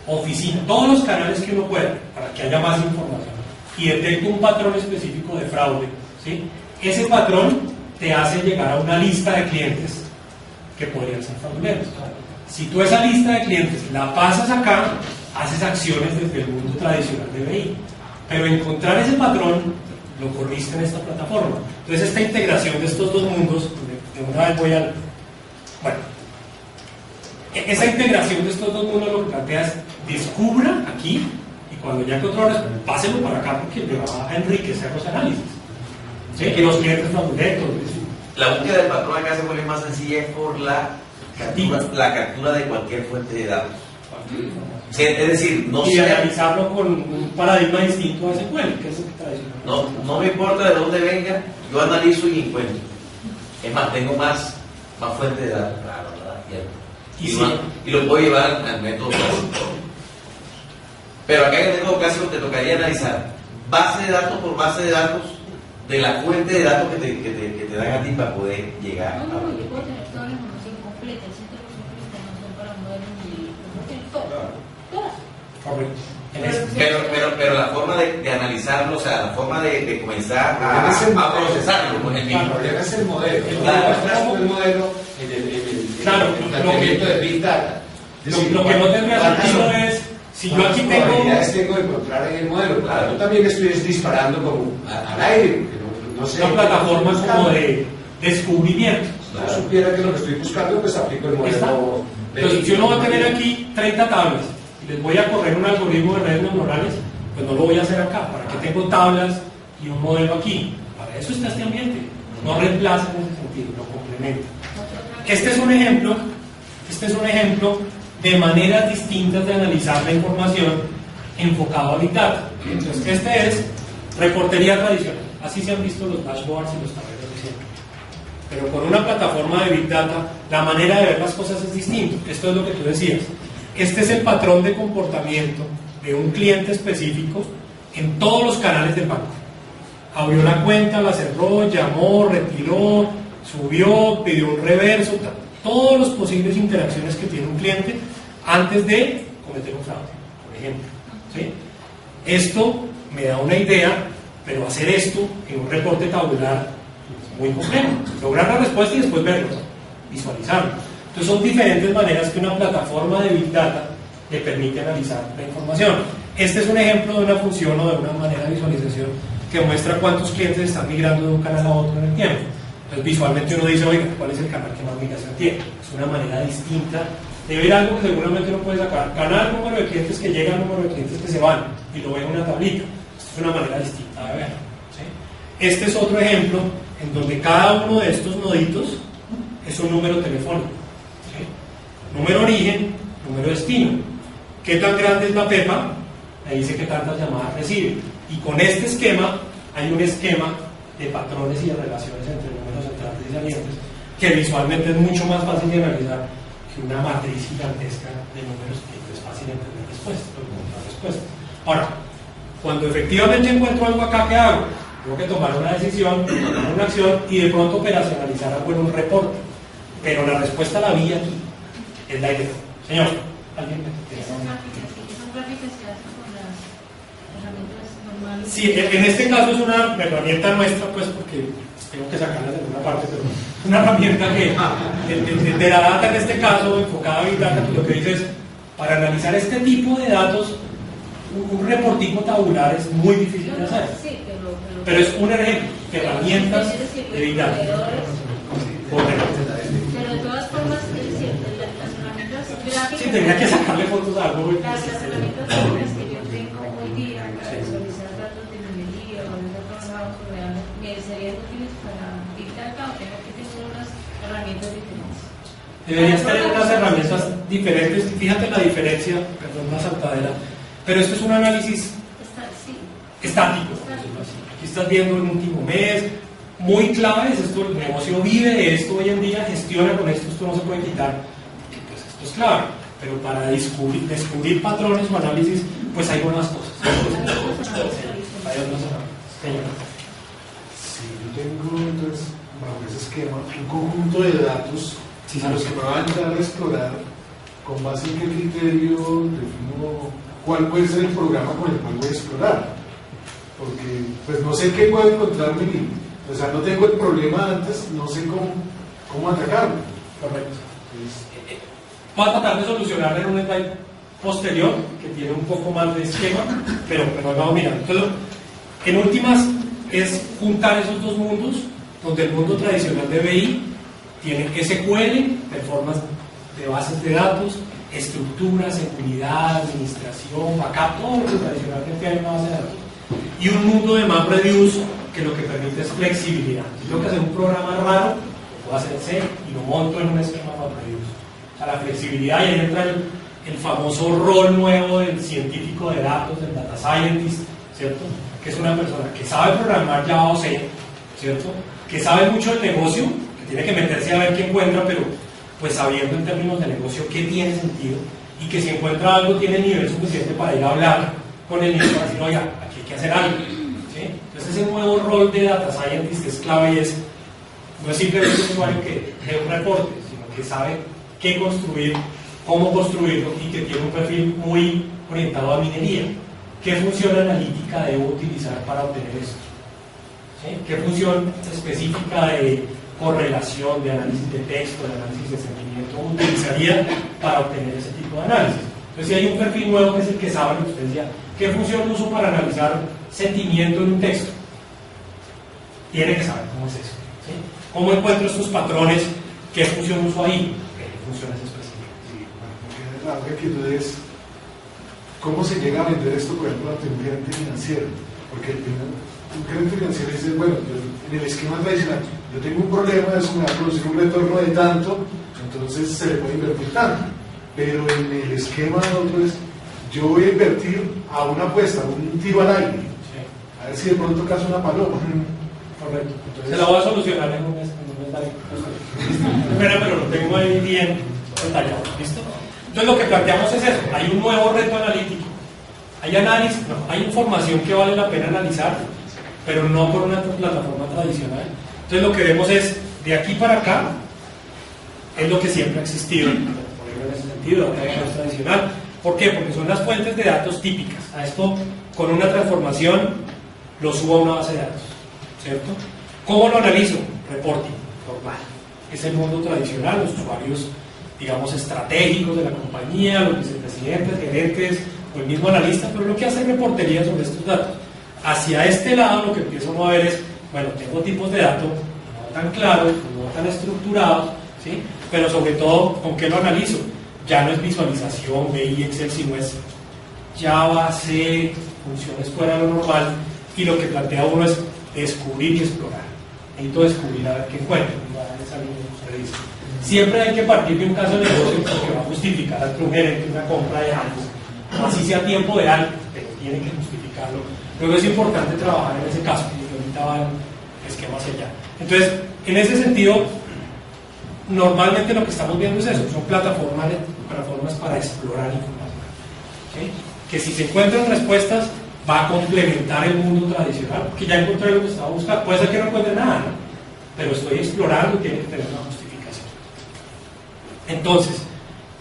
oficina, todos los canales que uno pueda para que haya más información y detecto un patrón específico de fraude, ¿sí? Ese patrón te hace llegar a una lista de clientes que podrían ser fraudulentos. Si tú esa lista de clientes la pasas acá, haces acciones desde el mundo tradicional de BI, pero encontrar ese patrón lo corriste en esta plataforma. Entonces esta integración de estos dos mundos, de una vez voy al... Bueno, esa integración de estos dos mundos lo que plantea es descubra aquí y cuando ya encontró, páselo para acá porque le va a enriquecer los análisis. ¿Sí? Que los clientes fraudulentos. La búsqueda del patrón acá se vuelve más sencilla por la captura de cualquier fuente de datos. Sí, es decir, no y sé, analizarlo con un paradigma distinto a SQL, que es el tradicional. no me importa de dónde venga, yo analizo y encuentro. Es más, tengo más fuentes de datos, claro, ¿verdad? Cierto. Y lo puedo llevar al método clásico. Pero acá en el método clásico te tocaría analizar base de datos por base de datos de la fuente de datos que te dan a ti para poder llegar No, yo puedo tener toda la información completa, el 100% de la información para mover y todas. Correcto. Pero la forma de analizarlo, o sea, la forma de comenzar a procesarlo, pues, el mismo. El problema es el modelo. Claro. El modelo Claro, planteamiento de Big Data. Lo que no tendría sentido es, si yo aquí tengo... probabilidades tengo de encontrar en el modelo? Claro, yo también estoy disparando como al aire, porque no sé. Una plataforma como de descubrimiento. Si yo supiera que lo que estoy buscando, pues aplico el modelo. Entonces, si uno va a tener aquí 30 tablas y les voy a correr un algoritmo de redes neuronales, pues no lo voy a hacer acá. ¿Para qué tengo tablas y un modelo aquí? Para eso está este ambiente. No reemplaza en ese sentido, lo complementa. Este es un ejemplo de maneras distintas de analizar la información enfocado a Big Data. Entonces, este es reportería tradicional. Así se han visto los dashboards y los tableros de siempre. Pero con una plataforma de Big Data, la manera de ver las cosas es distinta. Esto es lo que tú decías. Este es el patrón de comportamiento de un cliente específico en todos los canales del banco. Abrió la cuenta, la cerró, llamó, retiró, subió, pidió un reverso, todas las posibles interacciones que tiene un cliente antes de cometer un fraude, por ejemplo. ¿Sí? Esto me da una idea, pero hacer esto en un reporte tabular es muy complejo. Lograr la respuesta y después verlo. visualizarlo. Entonces son diferentes maneras que una plataforma de Big Data le permite analizar la información. Este es un ejemplo de una función o de una manera de visualización que muestra cuántos clientes están migrando de un canal a otro en el tiempo. Entonces visualmente uno dice, oiga, ¿cuál es el canal que más migración tiene? Es una manera distinta de ver algo que seguramente uno puede sacar. Canal, número de clientes que llegan, número de clientes que se van, y lo ve en una tablita. Esto es una manera distinta de verlo, ¿sí? Este es otro ejemplo en donde cada uno de estos noditos es un número telefónico, ¿sí? Número origen, número destino. ¿Qué tan grande es la pepa? Me dice qué tantas llamadas recibe. Y con este esquema hay un esquema de patrones y de relaciones entre números entrantes y salientes que visualmente es mucho más fácil de analizar que una matriz gigantesca de números que es fácil de entender después. Ahora, cuando efectivamente encuentro algo acá, ¿qué hago? Tengo que tomar una decisión, tomar una acción y de pronto operacionalizar algo en un reporte. Pero la respuesta la vi aquí, es la idea. Señor, ¿alguien me quiere? Esas gráficas que hacen con las herramientas normales. Sí, en este caso es una herramienta nuestra, pues porque tengo que sacarla de alguna parte, pero es una herramienta que de la data en este caso, enfocada a Big Data, que lo que dice es, para analizar este tipo de datos, un reportico tabular es muy difícil de hacer. Sí, pero es un ejemplo de herramientas de Big Data. Pero de todas formas, es decir, las herramientas gráficas. Sí, tenía que sacarle fotos a algo. Las herramientas gráficas que yo tengo hoy día para visualizar datos de minería o de datos bajos reales, ¿me serían útiles para Big Data o tengo que tener unas herramientas diferentes? Deberías tener unas herramientas diferentes. Fíjate la diferencia, perdón, una saltadera, pero esto es un análisis estático. Aquí estás viendo el último mes, muy clave, es esto, el negocio vive de esto hoy en día, gestiona con esto no se puede quitar, porque pues esto es clave, pero para descubrir patrones o análisis, pues hay buenas cosas. Hay otras herramientas. Sí, yo tengo entonces, bajo ese esquema, un conjunto de datos a los que me van a ayudar a explorar con base en qué criterio defino cuál puede ser el programa con el cual voy a explorar, porque pues no sé qué puedo encontrarme, o sea, no tengo el problema antes, no sé cómo atacarlo. Correcto. Voy a tratar de solucionarlo en un slide posterior que tiene un poco más de esquema, pero vamos mirando. Entonces, en últimas es juntar esos dos mundos, donde el mundo tradicional de BI tiene SQL, formas de bases de datos, estructura, seguridad, administración, backup, todo lo que tradicionalmente hay en una base de datos, y un mundo de MapReduce que lo que permite es flexibilidad. Si tengo que hacer un programa raro, lo puedo hacer en C y lo monto en un esquema MapReduce. O sea, la flexibilidad, y ahí entra el famoso rol nuevo del científico de datos, del data scientist, ¿cierto? Que es una persona que sabe programar Java o C, ¿cierto? Que sabe mucho del negocio, que tiene que meterse a ver qué encuentra, pero pues sabiendo en términos de negocio qué tiene sentido, y que si encuentra algo tiene el nivel suficiente para ir a hablar con el nivel para decir, oiga, aquí hay que hacer algo, ¿sí? Entonces ese nuevo rol de data scientist es clave, y no es simplemente un usuario que dé un reporte, sino que sabe qué construir, cómo construirlo, y que tiene un perfil muy orientado a minería. ¿Qué función analítica debo utilizar para obtener esto? ¿Sí? ¿Qué función específica de correlación, de análisis de texto, de análisis de sentimiento utilizaría para obtener ese tipo de análisis? Entonces, si hay un perfil nuevo que es el que sabe, lo que usted decía, ¿qué función uso para analizar sentimiento en un texto? Tiene que saber cómo es eso, ¿sí? ¿Cómo encuentro estos patrones? ¿Qué función uso ahí? ¿Qué funciones específicas? Sí, bueno, la otra inquietud es ¿cómo se llega a vender esto, por ejemplo, ante un gerente financiero? Porque un gerente financiero dice, bueno, en el esquema tradicional, yo tengo un problema, eso me va a producir un retorno de tanto, entonces se le puede invertir tanto. Pero en el esquema otro es, yo voy a invertir a una apuesta, un tiro al aire, a ver si de pronto caso una paloma. Correcto. Entonces, se la voy a solucionar en un mes. Pero lo tengo ahí bien detallado, ¿listo? Entonces lo que planteamos es eso, hay un nuevo reto analítico, hay análisis, no, hay información que vale la pena analizar, pero no por una plataforma tradicional. Entonces lo que vemos es, de aquí para acá, es lo que siempre ha existido, en ese sentido, la data tradicional. ¿Por qué? Porque son las fuentes de datos típicas. A esto, con una transformación, lo subo a una base de datos, ¿cierto? ¿Cómo lo analizo? Reporting, normal. es el mundo tradicional, los usuarios, digamos, estratégicos de la compañía, los vicepresidentes, gerentes o el mismo analista, pero lo que hace reportería sobre estos datos. Hacia este lado lo que empiezo a ver es, bueno, tengo tipos de datos no tan claros, no tan estructurados, ¿sí? Pero sobre todo, ¿con qué lo analizo? Ya no es visualización, BI, Excel, sino es Java, C, funciones fuera de lo normal, y lo que plantea uno es descubrir y explorar. Necesito descubrir a ver qué encuentro, esa línea que usted dice. Siempre hay que partir de un caso de negocio que va a justificar a un gerente una compra de algo, así sea tiempo de algo, pero tiene que justificarlo. Luego es importante trabajar en ese caso, y ahorita va el esquema hacia allá. Entonces, en ese sentido, normalmente lo que estamos viendo es eso, son plataformas para explorar información, ¿sí? Que si se encuentran respuestas, va a complementar el mundo tradicional, porque ya encontré lo que estaba buscando. Puede ser que no encuentre nada, ¿no? Pero estoy explorando y tiene que tener una justificación. Entonces,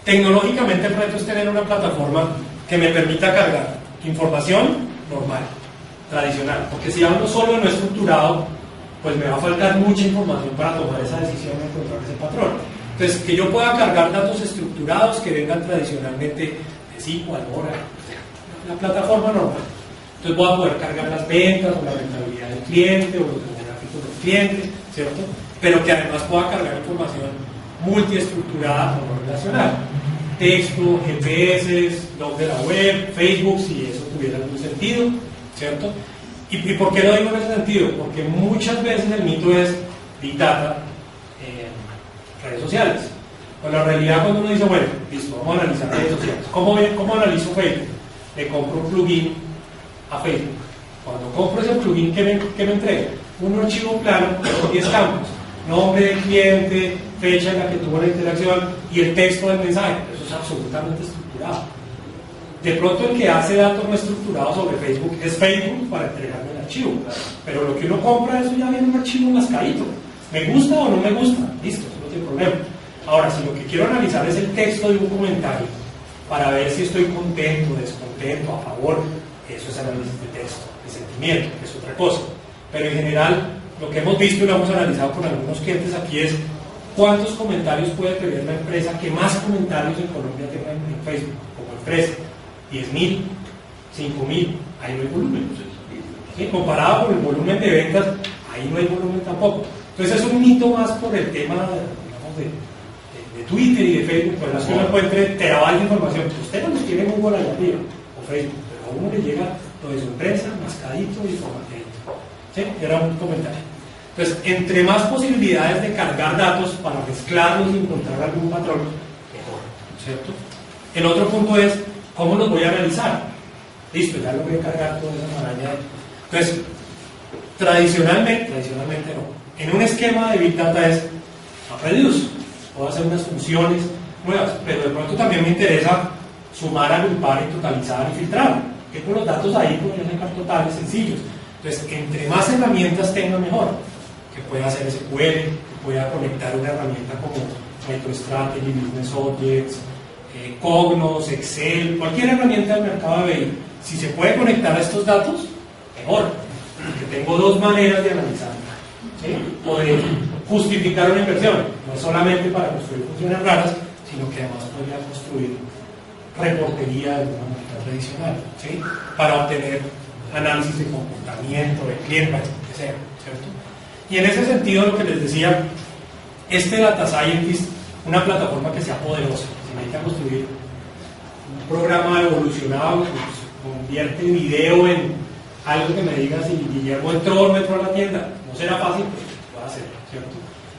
tecnológicamente el reto es tener una plataforma que me permita cargar información normal, tradicional, porque si hablo solo de no estructurado, pues me va a faltar mucha información para tomar esa decisión y encontrar ese patrón. Entonces, que yo pueda cargar datos estructurados que vengan tradicionalmente de SQL, Oracle, la plataforma normal. Entonces voy a poder cargar las ventas o la rentabilidad del cliente o los demográficos del cliente, ¿cierto? Pero que además pueda cargar información multiestructurada o no relacional. Texto, GPS, blog de la web, Facebook, si eso tuviera algún sentido, ¿cierto? ¿Y por qué lo digo en ese sentido? Porque muchas veces el mito es Big Data en redes sociales. Pues la realidad cuando uno dice, bueno, listo, vamos a analizar redes sociales. ¿Cómo analizo Facebook? Le compro un plugin a Facebook. Cuando compro ese plugin, ¿qué me entrega? Un archivo plano con 10 campos. Nombre del cliente, fecha en la que tuvo la interacción y el texto del mensaje. Eso es absolutamente estructurado. De pronto el que hace datos no estructurados sobre Facebook es Facebook para entregarme el archivo. Pero lo que uno compra, eso ya viene un archivo mascadito. ¿Me gusta o no me gusta? Listo, eso no tiene problema. Ahora, si lo que quiero analizar es el texto de un comentario para ver si estoy contento, descontento, a favor, eso es análisis de texto, de sentimiento, que es otra cosa. Pero en general, lo que hemos visto y lo hemos analizado con algunos clientes aquí es cuántos comentarios puede tener la empresa que más comentarios en Colombia tenga en Facebook como empresa. 10.000, 5.000, ahí no hay volumen. ¿Sí? Comparado con el volumen de ventas, ahí no hay volumen tampoco. Entonces es un mito más por el tema, digamos, de Twitter y de Facebook, pues las que uno encuentre terabytes de información. Usted no los tiene muy buena allá arriba, o Facebook, pero a uno le llega lo de su empresa, mascadito y formatadito. ¿Sí? Era un comentario. Entonces, entre más posibilidades de cargar datos para mezclarlos y encontrar algún patrón, mejor, ¿cierto? El otro punto es, ¿cómo los voy a analizar? Listo, ya lo voy a cargar toda esa maraña. Entonces, tradicionalmente no. En un esquema de Big Data es MapReduce. Puedo hacer unas funciones nuevas, pero de pronto también me interesa sumar, agrupar y totalizar y filtrar. Que con los datos ahí podría sacar totales sencillos. Entonces, entre más herramientas tenga, mejor. Que pueda hacer SQL, que pueda conectar una herramienta como MicroStrategy, Business Objects, Cognos, Excel, cualquier herramienta del mercado de BI. Si se puede conectar a estos datos, mejor. Porque tengo dos maneras de analizar, ¿sí? O de justificar una inversión, no solamente para construir funciones raras, sino que además podría construir reportería de una manera tradicional, ¿sí? Para obtener análisis de comportamiento, de cliente, lo que sea, ¿cierto? Y en ese sentido, lo que les decía, este Data Scientist, una plataforma que sea poderosa, si necesita construir un programa evolucionado, pues convierte el video en algo que me diga si Guillermo entró o no entró a la tienda, no será fácil, pues lo va a hacer, ¿cierto?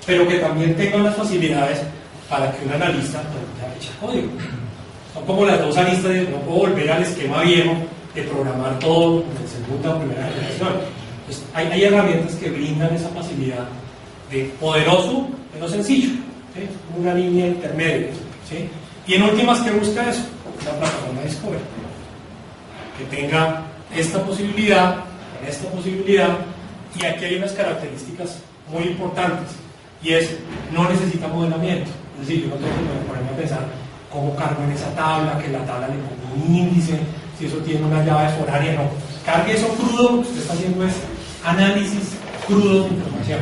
Pero que también tenga unas facilidades para que un analista pueda echar código. Son como las dos aristas de no puedo volver al esquema viejo de programar todo en segunda o primera generación. Entonces, hay herramientas que brindan esa facilidad de poderoso, pero sencillo, ¿sí? Una línea intermedia, ¿sí? Y en últimas, ¿qué busca eso? La plataforma Discovery, que tenga esta posibilidad, y aquí hay unas características muy importantes, y es, no necesita modelamiento. Es decir, yo no tengo que ponerme a pensar cómo cargo en esa tabla, que la tabla le pongo un índice, si eso tiene una llave foraria, no. Cargue eso crudo, lo que usted está haciendo es análisis crudo de información,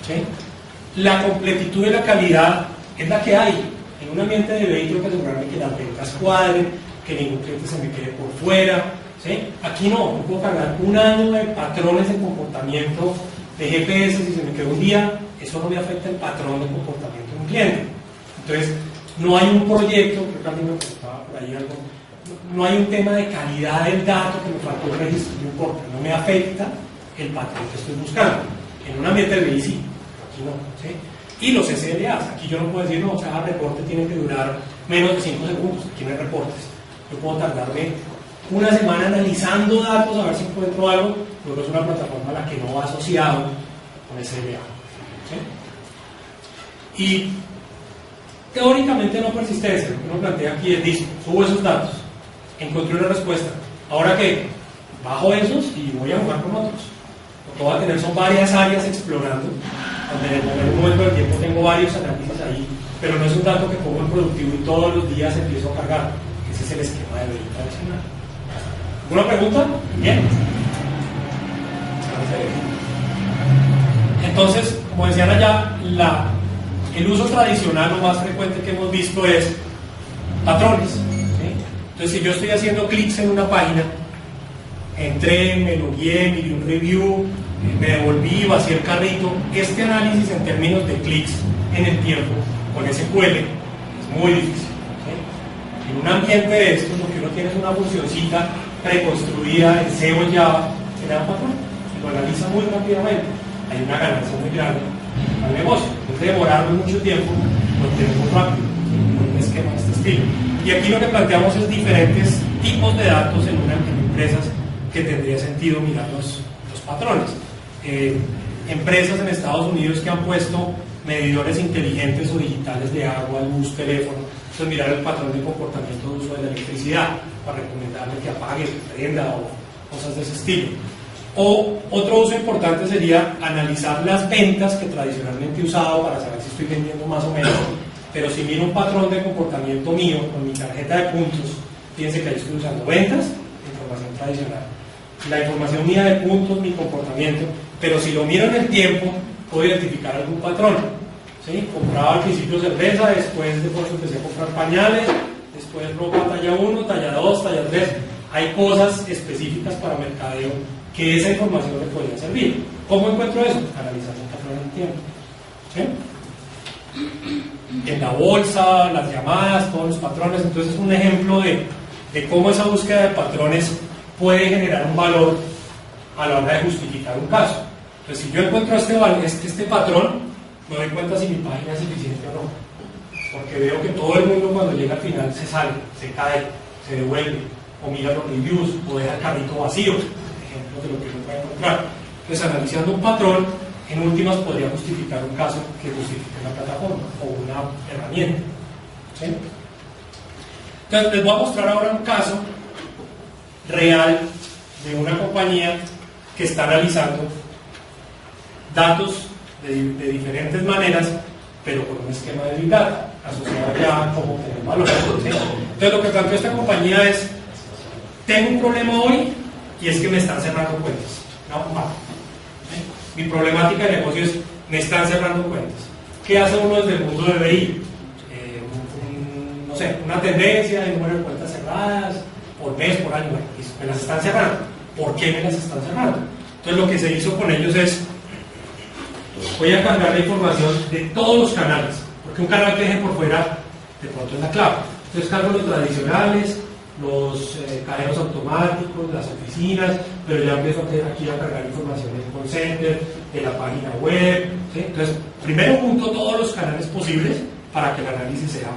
¿sí? la completitud y la calidad es la que hay. En un ambiente de BI tengo que asegurarme que las ventas cuadren, que ningún cliente se me quede por fuera, ¿sí? Aquí no, yo puedo cargar un año de patrones de comportamiento de GPS, si se me queda un día, eso no me afecta el patrón de comportamiento de un cliente. Entonces, no hay un proyecto, creo que a mí me preguntaba por ahí algo, no hay un tema de calidad del dato que me faltó el registro, no importa, no me afecta el patrón que estoy buscando. En un ambiente de BI sí, aquí no, ¿sí? Y los SLAs, aquí yo no puedo decir, no, cada reporte tiene que durar menos de 5 segundos, aquí no hay reportes. Yo puedo tardarme una semana analizando datos a ver si encuentro algo, luego es una plataforma a la que no va asociado con SLA. ¿Sí? Y teóricamente no persistencia, lo que uno plantea aquí es, listo, subo esos datos, encontré una respuesta, ¿ahora qué? Bajo esos y voy a jugar con otros. Lo que voy a tener son varias áreas explorando, donde en un momento del tiempo tengo varios análisis ahí, pero no es un dato que pongo en productivo y todos los días empiezo a cargar. Ese es el esquema de BI tradicional. ¿Alguna pregunta? Bien. Entonces, como decían allá, el uso tradicional, lo más frecuente que hemos visto es patrones, ¿sí? Entonces, si yo estoy haciendo clics en una página, entré, me logué, miré un review, me devolví, vacié el carrito, este análisis en términos de clics en el tiempo con SQL es muy difícil, ¿sí? En un ambiente de estos, lo que uno tiene es una funcioncita preconstruida en C o en Java que le da un patrón y lo analiza muy rápidamente. Hay una ganancia muy grande al negocio. En vez de demorarlo mucho tiempo, lo tenemos rápido, con un esquema de este estilo. Y aquí lo que planteamos es diferentes tipos de datos en empresas que tendría sentido mirar los patrones. Empresas en Estados Unidos que han puesto medidores inteligentes o digitales de agua, luz, teléfono, entonces mirar el patrón de comportamiento de uso de la electricidad para recomendarle que apague, que prenda o cosas de ese estilo. O otro uso importante sería analizar las ventas que tradicionalmente he usado para saber si estoy vendiendo más o menos, pero si miro un patrón de comportamiento mío con mi tarjeta de puntos, fíjense que ahí estoy usando ventas, información tradicional, la información mía de puntos, mi comportamiento, pero si lo miro en el tiempo, puedo identificar algún patrón, ¿sí? Compraba al principio cerveza, después de pronto empecé a comprar pañales, después ropa talla 1, talla 2, talla 3, hay cosas específicas para mercadeo que esa información le podría servir. ¿Cómo encuentro eso? Analizando el patrón en el tiempo, ¿sí? En la bolsa, las llamadas, todos los patrones. Entonces es un ejemplo de cómo esa búsqueda de patrones puede generar un valor a la hora de justificar un caso. Entonces si yo encuentro este patrón, me doy cuenta si mi página es eficiente o no, porque veo que todo el mundo cuando llega al final se sale, se cae, se devuelve, o mira los reviews, o deja el carrito vacío, ejemplos de lo que uno puede encontrar. Entonces analizando un patrón, en últimas podría justificar un caso que justifique una plataforma o una herramienta, ¿sí? Entonces les voy a mostrar ahora un caso real de una compañía que está analizando datos de diferentes maneras, pero con un esquema de Big Data asociado ya como tener valor, ¿sí? Entonces lo que planteó esta compañía es: tengo un problema hoy y es que me están cerrando cuentas. No, ¿sí? Mi problemática de negocio es: me están cerrando cuentas. ¿Qué hace uno desde el mundo de BI? No sé, una tendencia de número de cuentas cerradas por mes, por año, me las están cerrando. ¿Por qué me las están cerrando? Entonces lo que se hizo con ellos es: voy a cargar la información de todos los canales, porque un canal que deje por fuera de pronto es la clave. Entonces cargo los tradicionales, los cajeros automáticos, las oficinas, pero ya empiezo aquí a cargar información del call center, de la página web, ¿sí? Entonces primero junto todos los canales posibles para que el análisis sea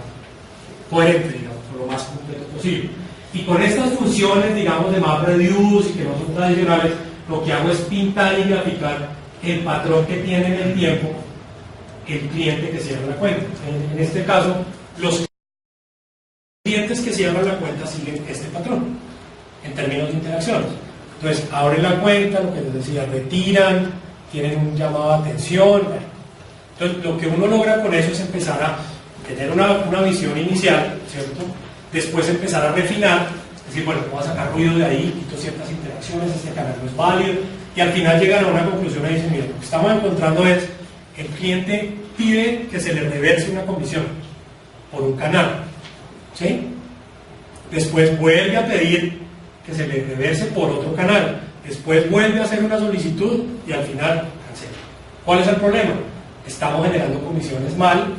coherente, digamos, lo más completo posible. Y con estas funciones, digamos, de MapReduce y que no son tradicionales, lo que hago es pintar y graficar el patrón que tiene en el tiempo el cliente que cierra la cuenta. En este caso, los clientes que cierran la cuenta siguen este patrón en términos de interacciones. Entonces, abren la cuenta, lo que les decía, retiran, tienen un llamado de atención. Entonces, lo que uno logra con eso es empezar a tener una visión inicial, ¿cierto? Después empezar a refinar, es decir, bueno, voy a sacar ruido de ahí, quito ciertas interacciones, este canal no es válido, y al final llegan a una conclusión y dicen: mira, lo que estamos encontrando es el cliente pide que se le reverse una comisión por un canal, ¿sí? Después vuelve a pedir que se le reverse por otro canal, después vuelve a hacer una solicitud y al final cancela. ¿Cuál es el problema? Estamos generando comisiones mal,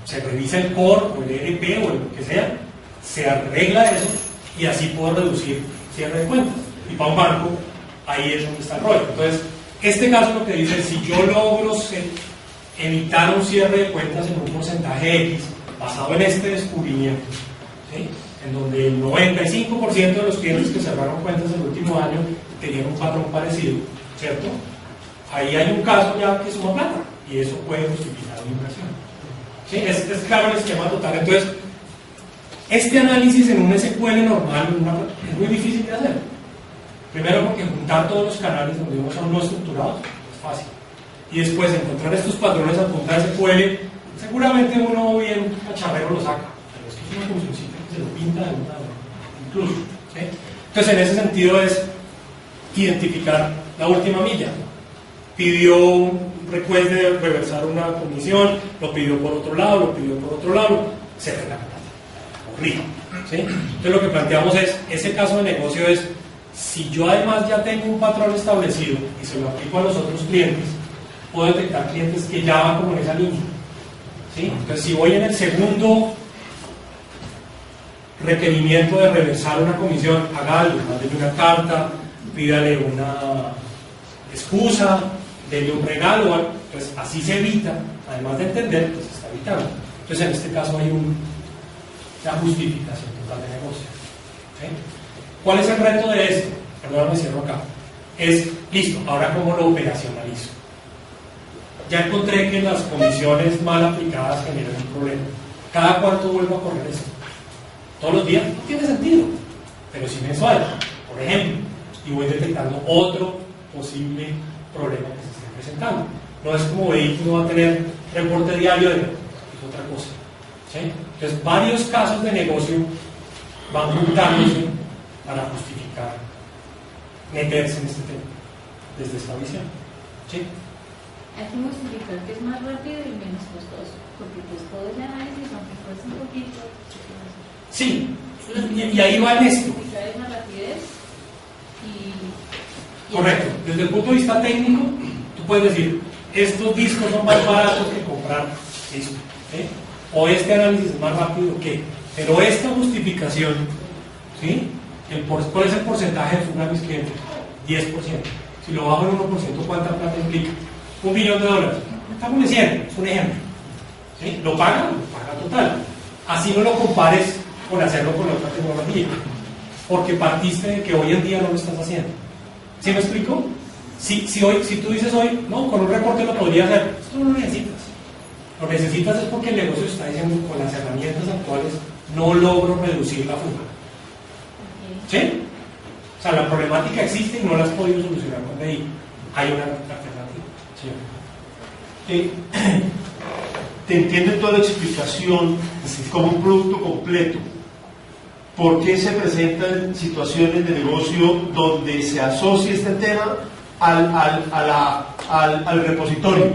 se revisa el core o el ERP o lo que sea, se arregla eso y así puedo reducir cierre de cuentas. Y para un banco, ahí es donde está el rollo. Entonces, este caso lo que dice es, si yo logro evitar un cierre de cuentas en un porcentaje X, basado en este descubrimiento, ¿sí? En donde el 95% de los clientes que cerraron cuentas el último año tenían un patrón parecido, ¿cierto? Ahí hay un caso ya que suma plata y eso puede justificar una inversión. ¿Sí? Es claro el esquema total. Entonces, este análisis en un SQL normal es muy difícil de hacer. Primero porque juntar todos los canales donde uno son no estructurados es fácil. Y después encontrar estos patrones a punta de SQL, seguramente uno bien cacharrero lo saca. Pero es que es una funcioncita que se lo pinta de alguna manera, incluso. ¿Sí? Entonces, en ese sentido es identificar la última milla. Pidió un request de reversar una comisión, lo pidió por otro lado, se arregla la plata. Corrija. ¿Sí? Entonces lo que planteamos es, ese caso de negocio es, si yo además ya tengo un patrón establecido y se lo aplico a los otros clientes, puedo detectar clientes que ya van como en esa línea. ¿Sí? Entonces si voy en el segundo requerimiento de reversar una comisión, haga algo, mándele una carta, pídale una excusa, denle un regalo, algo. Entonces así se evita, además de entender, pues se está evitando. Entonces en este caso hay una justificación total de negocio. ¿Sí? ¿Cuál es el reto de esto? Perdón, me cierro acá. Es, listo, ahora cómo lo operacionalizo. Ya encontré que las comisiones mal aplicadas generan un problema. ¿Cada cuánto vuelvo a correr esto? ¿Todos los días? No tiene sentido, pero sí mensual, por ejemplo, y voy detectando otro posible problema que se esté presentando. No es como vehículo va a tener reporte diario de es otra cosa. ¿Sí? Entonces, varios casos de negocio van juntándose para justificar meterse en este tema, desde esta visión. ¿Sí? Hay que justificar que es más rápido y menos costoso, porque pues todo ese análisis, aunque cueste un poquito, sí, y ahí va en esto. justificar esa rapidez y correcto, desde el punto de vista técnico, tú puedes decir, estos discos son más baratos que comprar esto, ¿sí? O este análisis es más rápido que, pero esta justificación, ¿sí? ¿Cuál es el porcentaje de fuga de mis clientes? 10%. Si lo bajo en 1%, ¿cuánta plata implica? $1 billón. Estamos diciendo, es un ejemplo. ¿Sí? ¿Lo paga? Lo paga total. Así no lo compares con hacerlo con otra tecnología, porque partiste de que hoy en día no lo estás haciendo. ¿Sí me explico? Si tú dices hoy, no, con un reporte lo podría hacer, esto no lo necesitas. Lo necesitas es porque el negocio está diciendo, con las herramientas actuales no logro reducir la fuga. ¿Sí? O sea, la problemática existe y no la has podido solucionar con DI. Hay una alternativa. ¿Sí? Te entiendo toda la explicación como un producto completo. ¿Por qué se presentan situaciones de negocio donde se asocia este tema al repositorio?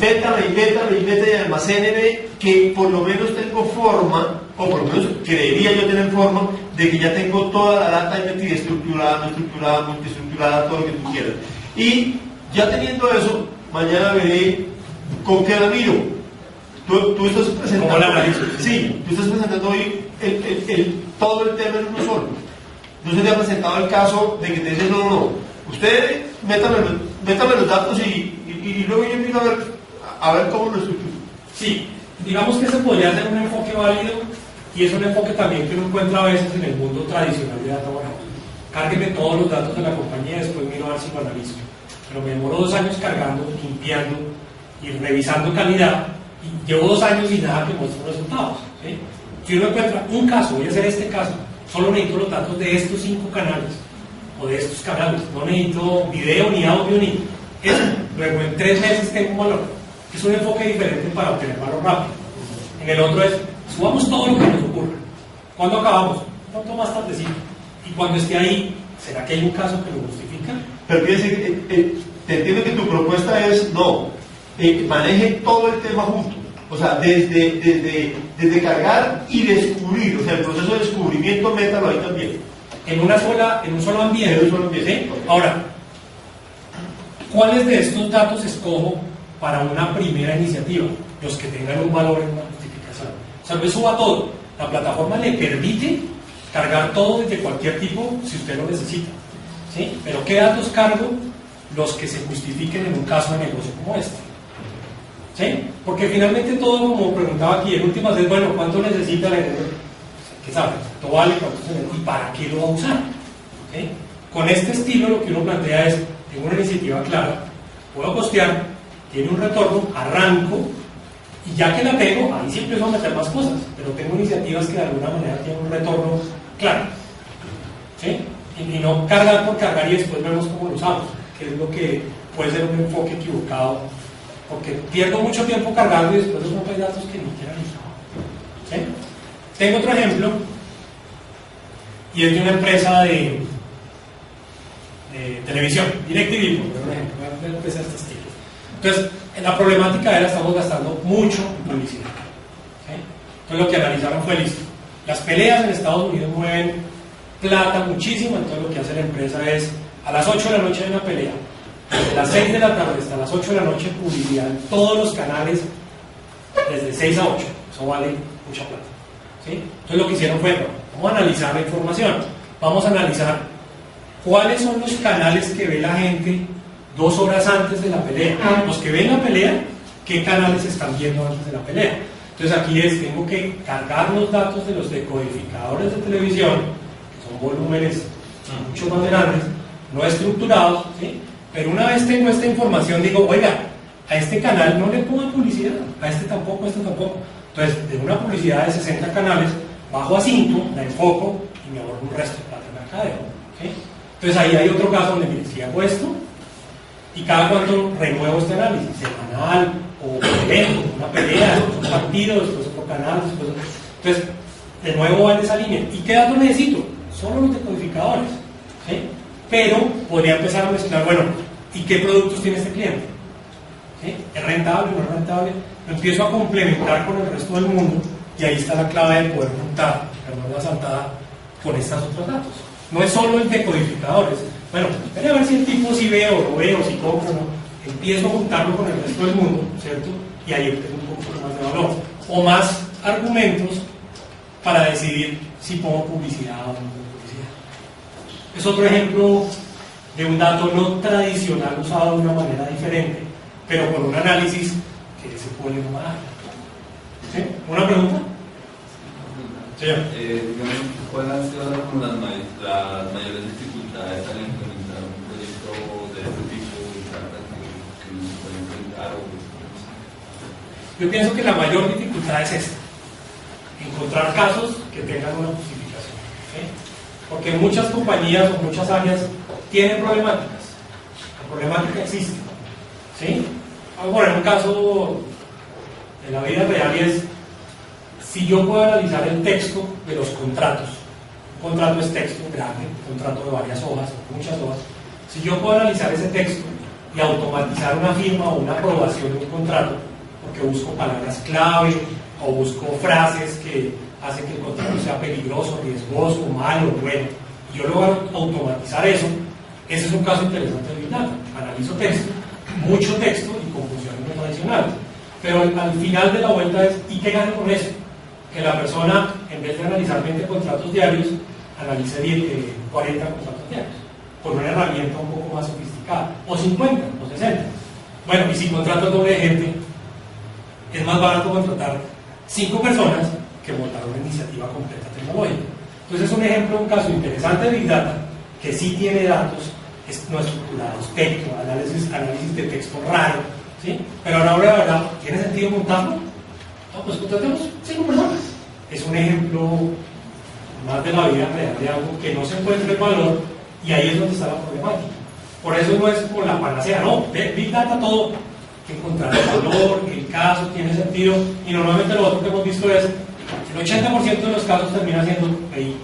Métame y almacéneme, que por lo menos tengo forma, o por lo menos creería yo tener forma, de que ya tengo toda la data ahí metida, estructurada, multiestructurada, todo lo que tú quieras. Y ya teniendo eso, mañana veré con qué la miro. Tú estás presentando. ¿Cómo la analizo? Sí, tú estás presentando hoy todo el tema en uno solo. No se te ha presentado el caso de que te dicen, no, usted métame los datos y luego yo empiezo a ver cómo lo estructuro. Sí, digamos que se podría hacer un enfoque válido y es un enfoque también que uno encuentra a veces en el mundo tradicional de data warehouse. Cárgueme todos los datos de la compañía y después miro a ver si lo analizo. Pero me demoro 2 años cargando, limpiando y revisando calidad y llevo 2 años y nada que muestre resultados. ¿Sí? Si uno encuentra un caso, voy a hacer este caso, solo necesito los datos de estos 5 canales o de estos canales, no necesito video ni audio ni eso. Luego en 3 meses tengo un valor. Es un enfoque diferente para obtener valor rápido. En el otro es, subamos todo lo que nos ocurra. ¿Cuándo acabamos? Un poco más tardecito. Y cuando esté ahí, ¿será que hay un caso que lo justifica? Pero fíjense, te entiendo que tu propuesta es, no, maneje todo el tema junto. O sea, desde cargar y descubrir, o sea, el proceso de descubrimiento, métalo ahí también. En un solo ambiente. ¿Sí? Ahora, ¿cuáles de estos datos escojo para una primera iniciativa? Los que tengan un valor en una justificación. O sea, me suba todo. La plataforma le permite cargar todo desde cualquier tipo si usted lo necesita. ¿Sí? Pero ¿qué datos cargo? Los que se justifiquen en un caso de negocio como este. ¿Sí? Porque finalmente todo, como preguntaba aquí, en últimas es, bueno, ¿cuánto necesita la ¿qué sabe? ¿Cuánto vale? ¿Cuánto se necesita? ¿Y para qué lo va a usar? ¿Sí? Con este estilo lo que uno plantea es, tengo una iniciativa clara, puedo costear, tiene un retorno, arranco, y ya que la tengo, ahí sí empiezo a meter más cosas, pero tengo iniciativas que de alguna manera tienen un retorno claro. ¿Sí? Y no cargar por cargar y después vemos cómo lo usamos, que es lo que puede ser un enfoque equivocado, porque pierdo mucho tiempo cargando y después no hay datos que ni siquiera uso. ¿Sí? Tengo otro ejemplo, y es de una empresa de televisión, DirecTV, por ejemplo, una empresa de este estilo. Entonces, la problemática era, estamos gastando mucho en publicidad. ¿Sí? Entonces lo que analizaron fue, listo, las peleas en Estados Unidos mueven plata muchísimo, entonces lo que hace la empresa es, a las 8 de la noche hay una pelea, desde las 6 de la tarde hasta las 8 de la noche publicidad en todos los canales, desde 6 a 8, eso vale mucha plata. ¿Sí? Entonces lo que hicieron fue, vamos a analizar la información, vamos a analizar cuáles son los canales que ve la gente 2 horas antes de la pelea. Los que ven la pelea, ¿qué canales están viendo antes de la pelea? Entonces aquí tengo que cargar los datos de los decodificadores de televisión, que son volúmenes mucho más grandes, no estructurados, ¿sí? Pero una vez tengo esta información, digo, oiga, a este canal no le pongo publicidad, a este tampoco, a este tampoco. Entonces, de una publicidad de 60 canales, bajo a 5, la enfoco y me ahorro un resto de plata en mercadeo. ¿Sí? Entonces ahí hay otro caso donde, mire, si hago esto, y cada cuánto renuevo este análisis, semanal o por evento, una pelea, después un partido, después otro canal, después otro. Entonces, de nuevo va en esa línea. ¿Y qué datos necesito? Solo los decodificadores. ¿Sí? Pero podría empezar a mezclar, bueno, ¿y qué productos tiene este cliente? ¿Sí? ¿Es rentable? ¿No es rentable? Lo empiezo a complementar con el resto del mundo y ahí está la clave de poder juntar, perdón la saltada, con estos otros datos. No es solo el decodificador, es, bueno, espera a ver si el tipo si ve o no ve o si compra o no. Empiezo a juntarlo con el resto del mundo, ¿cierto? Y ahí obtengo un poco más de valor. O más argumentos para decidir si pongo publicidad o no pongo publicidad. Es otro ejemplo de un dato no tradicional usado de una manera diferente, pero con un análisis que se puede tomar. ¿Sí? ¿Una pregunta? Señor. ¿Cuáles han sido las mayores dificultades al implementar un proyecto de este tipo que nos puede enfrentar? Yo pienso que la mayor dificultad es esta: encontrar casos que tengan una justificación. ¿Sí? Porque muchas compañías o muchas áreas tienen problemáticas. La problemática existe. ¿Sí? Vamos a poner un caso de la vida real y es, si yo puedo analizar el texto de los contratos, un contrato es texto grande, un contrato de varias hojas, muchas hojas, si yo puedo analizar ese texto y automatizar una firma o una aprobación de un contrato, porque busco palabras clave o busco frases que hacen que el contrato sea peligroso, riesgoso, malo, bueno, y yo logro automatizar eso, ese es un caso interesante de Big Data. Analizo texto, mucho texto y con funciones no tradicionales. Pero al final de la vuelta es, ¿y qué gano con eso? Que la persona, en vez de analizar 20 contratos diarios, analice 40 contratos diarios, con una herramienta un poco más sofisticada, o 50, o 60. Bueno, y si contrato doble gente, es más barato contratar 5 personas que montar una iniciativa completa tecnológica. Entonces es un ejemplo, un caso interesante de Big Data, que sí tiene datos no estructurados, texto, análisis de texto raro, ¿sí? Pero ahora la verdad, ¿tiene sentido montarlo? No, pues contratemos 5 personas. Es un ejemplo más de la vida real de algo que no se encuentra el valor, y ahí es donde está la problemática. Por eso no es como la panacea, no, Big Data todo, que encontrar el valor, el caso tiene sentido, y normalmente lo otro que hemos visto es el 80% de los casos termina siendo ahí.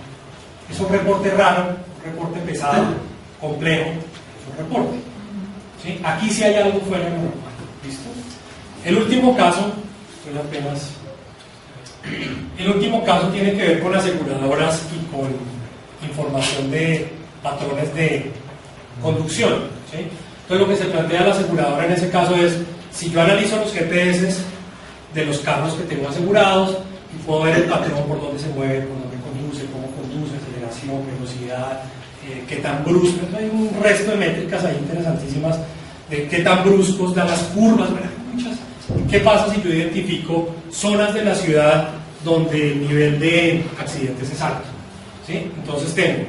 Es un reporte raro, un reporte pesado, complejo, es un reporte. ¿Sí? Aquí sí hay algo fuera de lo normal. ¿Listo? El último caso, tiene que ver con aseguradoras y con información de patrones de conducción, ¿sí? Entonces lo que se plantea a la aseguradora en ese caso es, si yo analizo los GPS de los carros que tengo asegurados y puedo ver el patrón por dónde se mueve, por dónde conduce, cómo conduce, aceleración, velocidad, qué tan brusco, hay un resto de métricas ahí interesantísimas de qué tan bruscos dan las curvas, ¿verdad? Muchas. ¿Qué pasa si yo identifico zonas de la ciudad donde el nivel de accidentes es alto? ¿Sí? Entonces tengo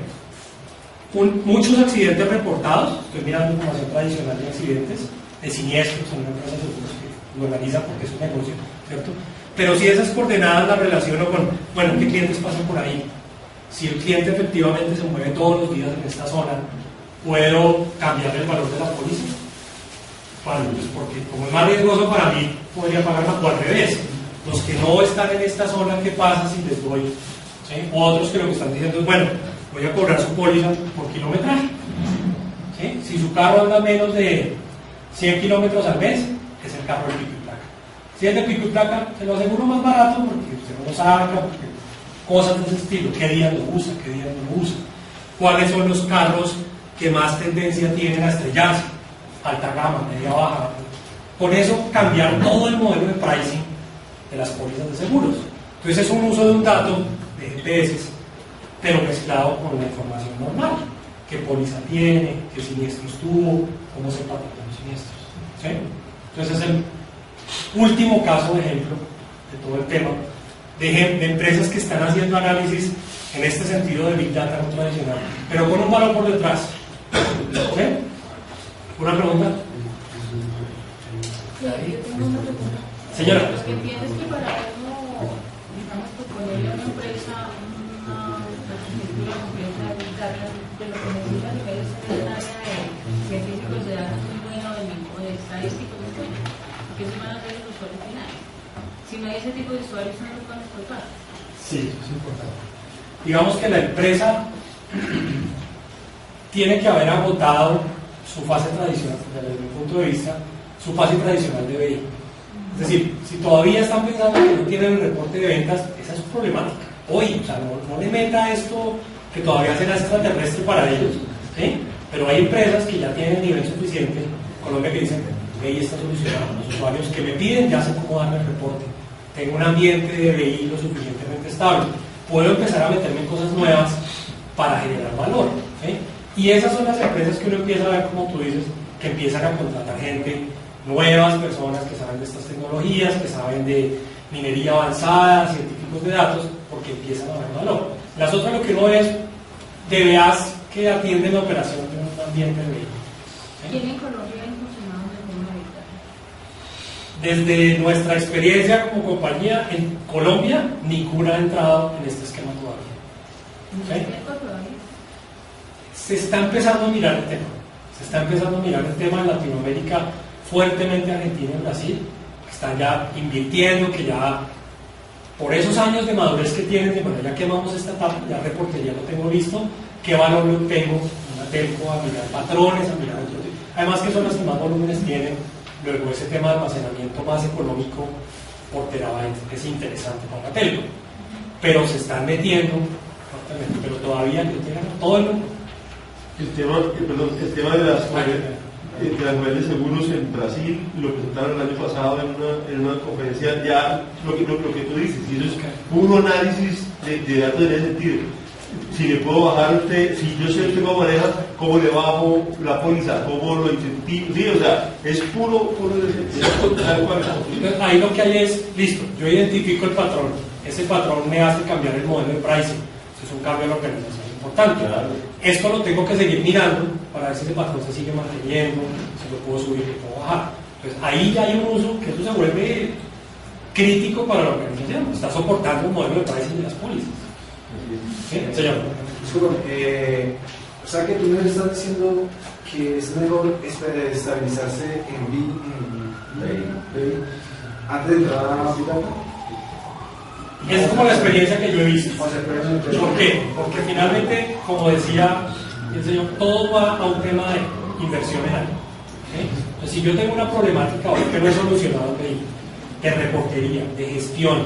muchos accidentes reportados, estoy mirando información tradicional de accidentes, de siniestros en una empresa de seguros que lo analiza porque es un negocio, ¿cierto? Pero si esas coordenadas las relaciono con, bueno, ¿qué clientes pasan por ahí? Si el cliente efectivamente se mueve todos los días en esta zona, ¿puedo cambiar el valor de la póliza? Bueno, pues porque como es más riesgoso para mí, podría pagar más, o al revés. Los que no están en esta zona, ¿qué pasa si les doy? ¿Sí? O otros que lo que están diciendo es, bueno, voy a cobrar su póliza por kilometraje. ¿Sí? Si su carro anda menos de 100 kilómetros al mes, es el carro de pico y placa. Si es de pico y placa, se lo aseguro más barato porque usted no lo saca, porque cosas de ese estilo, qué día lo usa, qué día no lo usa, cuáles son los carros que más tendencia tienen a estrellarse, alta gama, media baja. Con eso cambiar todo el modelo de pricing de las pólizas de seguros. Entonces es un uso de un dato de GPS, pero mezclado con la información normal, qué póliza tiene, qué siniestros tuvo, cómo se pagan los siniestros. ¿Sí? Entonces es el último caso de ejemplo de todo el tema de empresas que están haciendo análisis en este sentido de Big Data no tradicional, pero con un valor por detrás. ¿Sí? ¿Una pregunta? Sí, yo tengo una pregunta. Señora. Lo que entiendes que para uno, digamos, proponerle a una empresa una arquitectura completa de Big Data, de lo que necesita a nivel de un área de científicos de datos muy buena o de estadísticos muy buena, porque eso van a ser los usuarios finales. Si no hay ese tipo de usuarios, no los van a explotar. Sí, eso es importante. Digamos que la empresa tiene que haber agotado su fase tradicional, desde mi punto de vista, su fase tradicional de BI. Es decir, si todavía están pensando que no tienen el reporte de ventas, esa es su problemática. Hoy, o sea, no le meta esto que todavía será extraterrestre para ellos, ¿sí? Pero hay empresas que ya tienen nivel suficiente, Colombia, que dicen, BI está solucionado, los usuarios que me piden ya sé cómo darme el reporte, tengo un ambiente de BI lo suficientemente estable, puedo empezar a meterme en cosas nuevas para generar valor, ¿sí? Y esas son las empresas que uno empieza a ver, como tú dices, que empiezan a contratar gente, nuevas personas que saben de estas tecnologías, que saben de minería avanzada, científicos de datos, porque empiezan a ver valor. Las otras lo que uno ve es DBAs que atienden la operación de un ambiente de BI. ¿Quién en Colombia ha incursionado en el mundo de Big Data? Desde nuestra experiencia como compañía, en Colombia, ninguna ha entrado en este esquema todavía. ¿Sí? Se está empezando a mirar el tema. Se está empezando a mirar el tema en Latinoamérica, fuertemente Argentina y Brasil, que están ya invirtiendo, que ya por esos años de madurez que tienen, de bueno, ya quemamos esta etapa, ya reportería lo tengo listo, qué valor lo tengo, una telco, a mirar patrones, a mirar otros. Además que son las que más volúmenes tienen, luego ese tema de almacenamiento más económico por terabyte es interesante para la telco. Pero se están metiendo fuertemente, pero todavía yo tengo todo el mundo. El tema de las mujeres de seguros en Brasil lo presentaron el año pasado en una conferencia, ya lo que tú dices, y eso es puro análisis de datos en ese sentido. Si le puedo bajar a usted, si yo sé usted cómo maneja, cómo le bajo la póliza, cómo lo incentivo, sí, o sea, es puro Entonces, ahí lo que hay es, listo, yo identifico el patrón, ese patrón me hace cambiar el modelo de pricing, eso es un cambio en la organización importante. Claro. Esto lo tengo que seguir mirando para ver si ese patrón se sigue manteniendo, si lo puedo subir, lo puedo bajar. Entonces ahí ya hay un uso que eso se vuelve crítico para la organización, está soportando el modelo de pricing de las pólizas. ¿Sí? Señor. O sea que tú me estás diciendo que es mejor estabilizarse en BI antes de entrar a Big Data. Es como la experiencia que yo he visto. ¿Por qué? Porque finalmente, como decía el señor, todo va a un tema de inversión en algo. ¿sí? Entonces, si yo tengo una problemática hoy que no he solucionado de reportería, de gestión,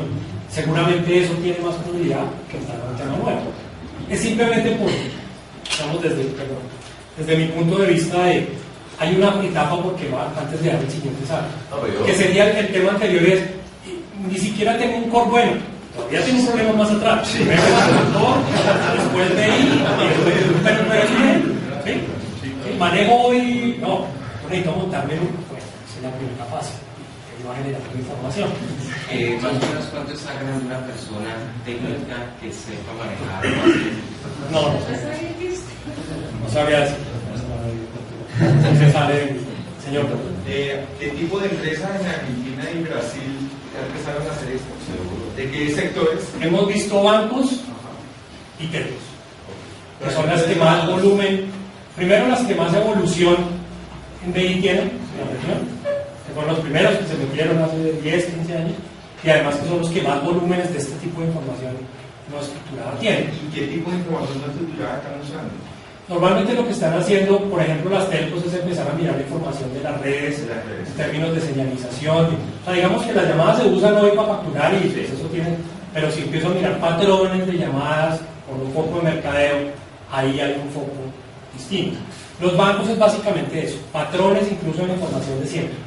seguramente eso tiene más probabilidad que entrar a un tema nuevo. Es simplemente estamos desde mi punto de vista hay una etapa porque va antes de dar el siguiente salto, que sería el tema anterior es, ni siquiera tengo un core bueno, todavía tengo un problema más atrás, primero después de ahí, pero ¿sí? Manejo hoy, no necesito montarme en bueno, esa es la primera fase, que va a generar información. Más o menos, ¿cuánto está ganando una persona técnica que sepa manejar? No sabría decir. Se sale, señor. ¿Qué tipo de empresas en Argentina y Brasil empezaron a hacer esto? ¿De qué sectores? Hemos visto bancos y telcos, que son las que más volumen, primero las que más evolución en BI tienen en la región, que fueron los primeros que se metieron hace 10, 15 años, y además que son los que más volúmenes de este tipo de información no estructurada tienen. ¿Y qué tipo de información no estructurada están usando? Normalmente lo que están haciendo, por ejemplo, las telcos es empezar a mirar la información de las redes, en términos de señalización. O sea, digamos que las llamadas se usan hoy para facturar y pues, eso tiene, pero si empiezo a mirar patrones de llamadas con un foco de mercadeo, ahí hay un foco distinto. Los bancos es básicamente eso, patrones incluso en la información de siempre.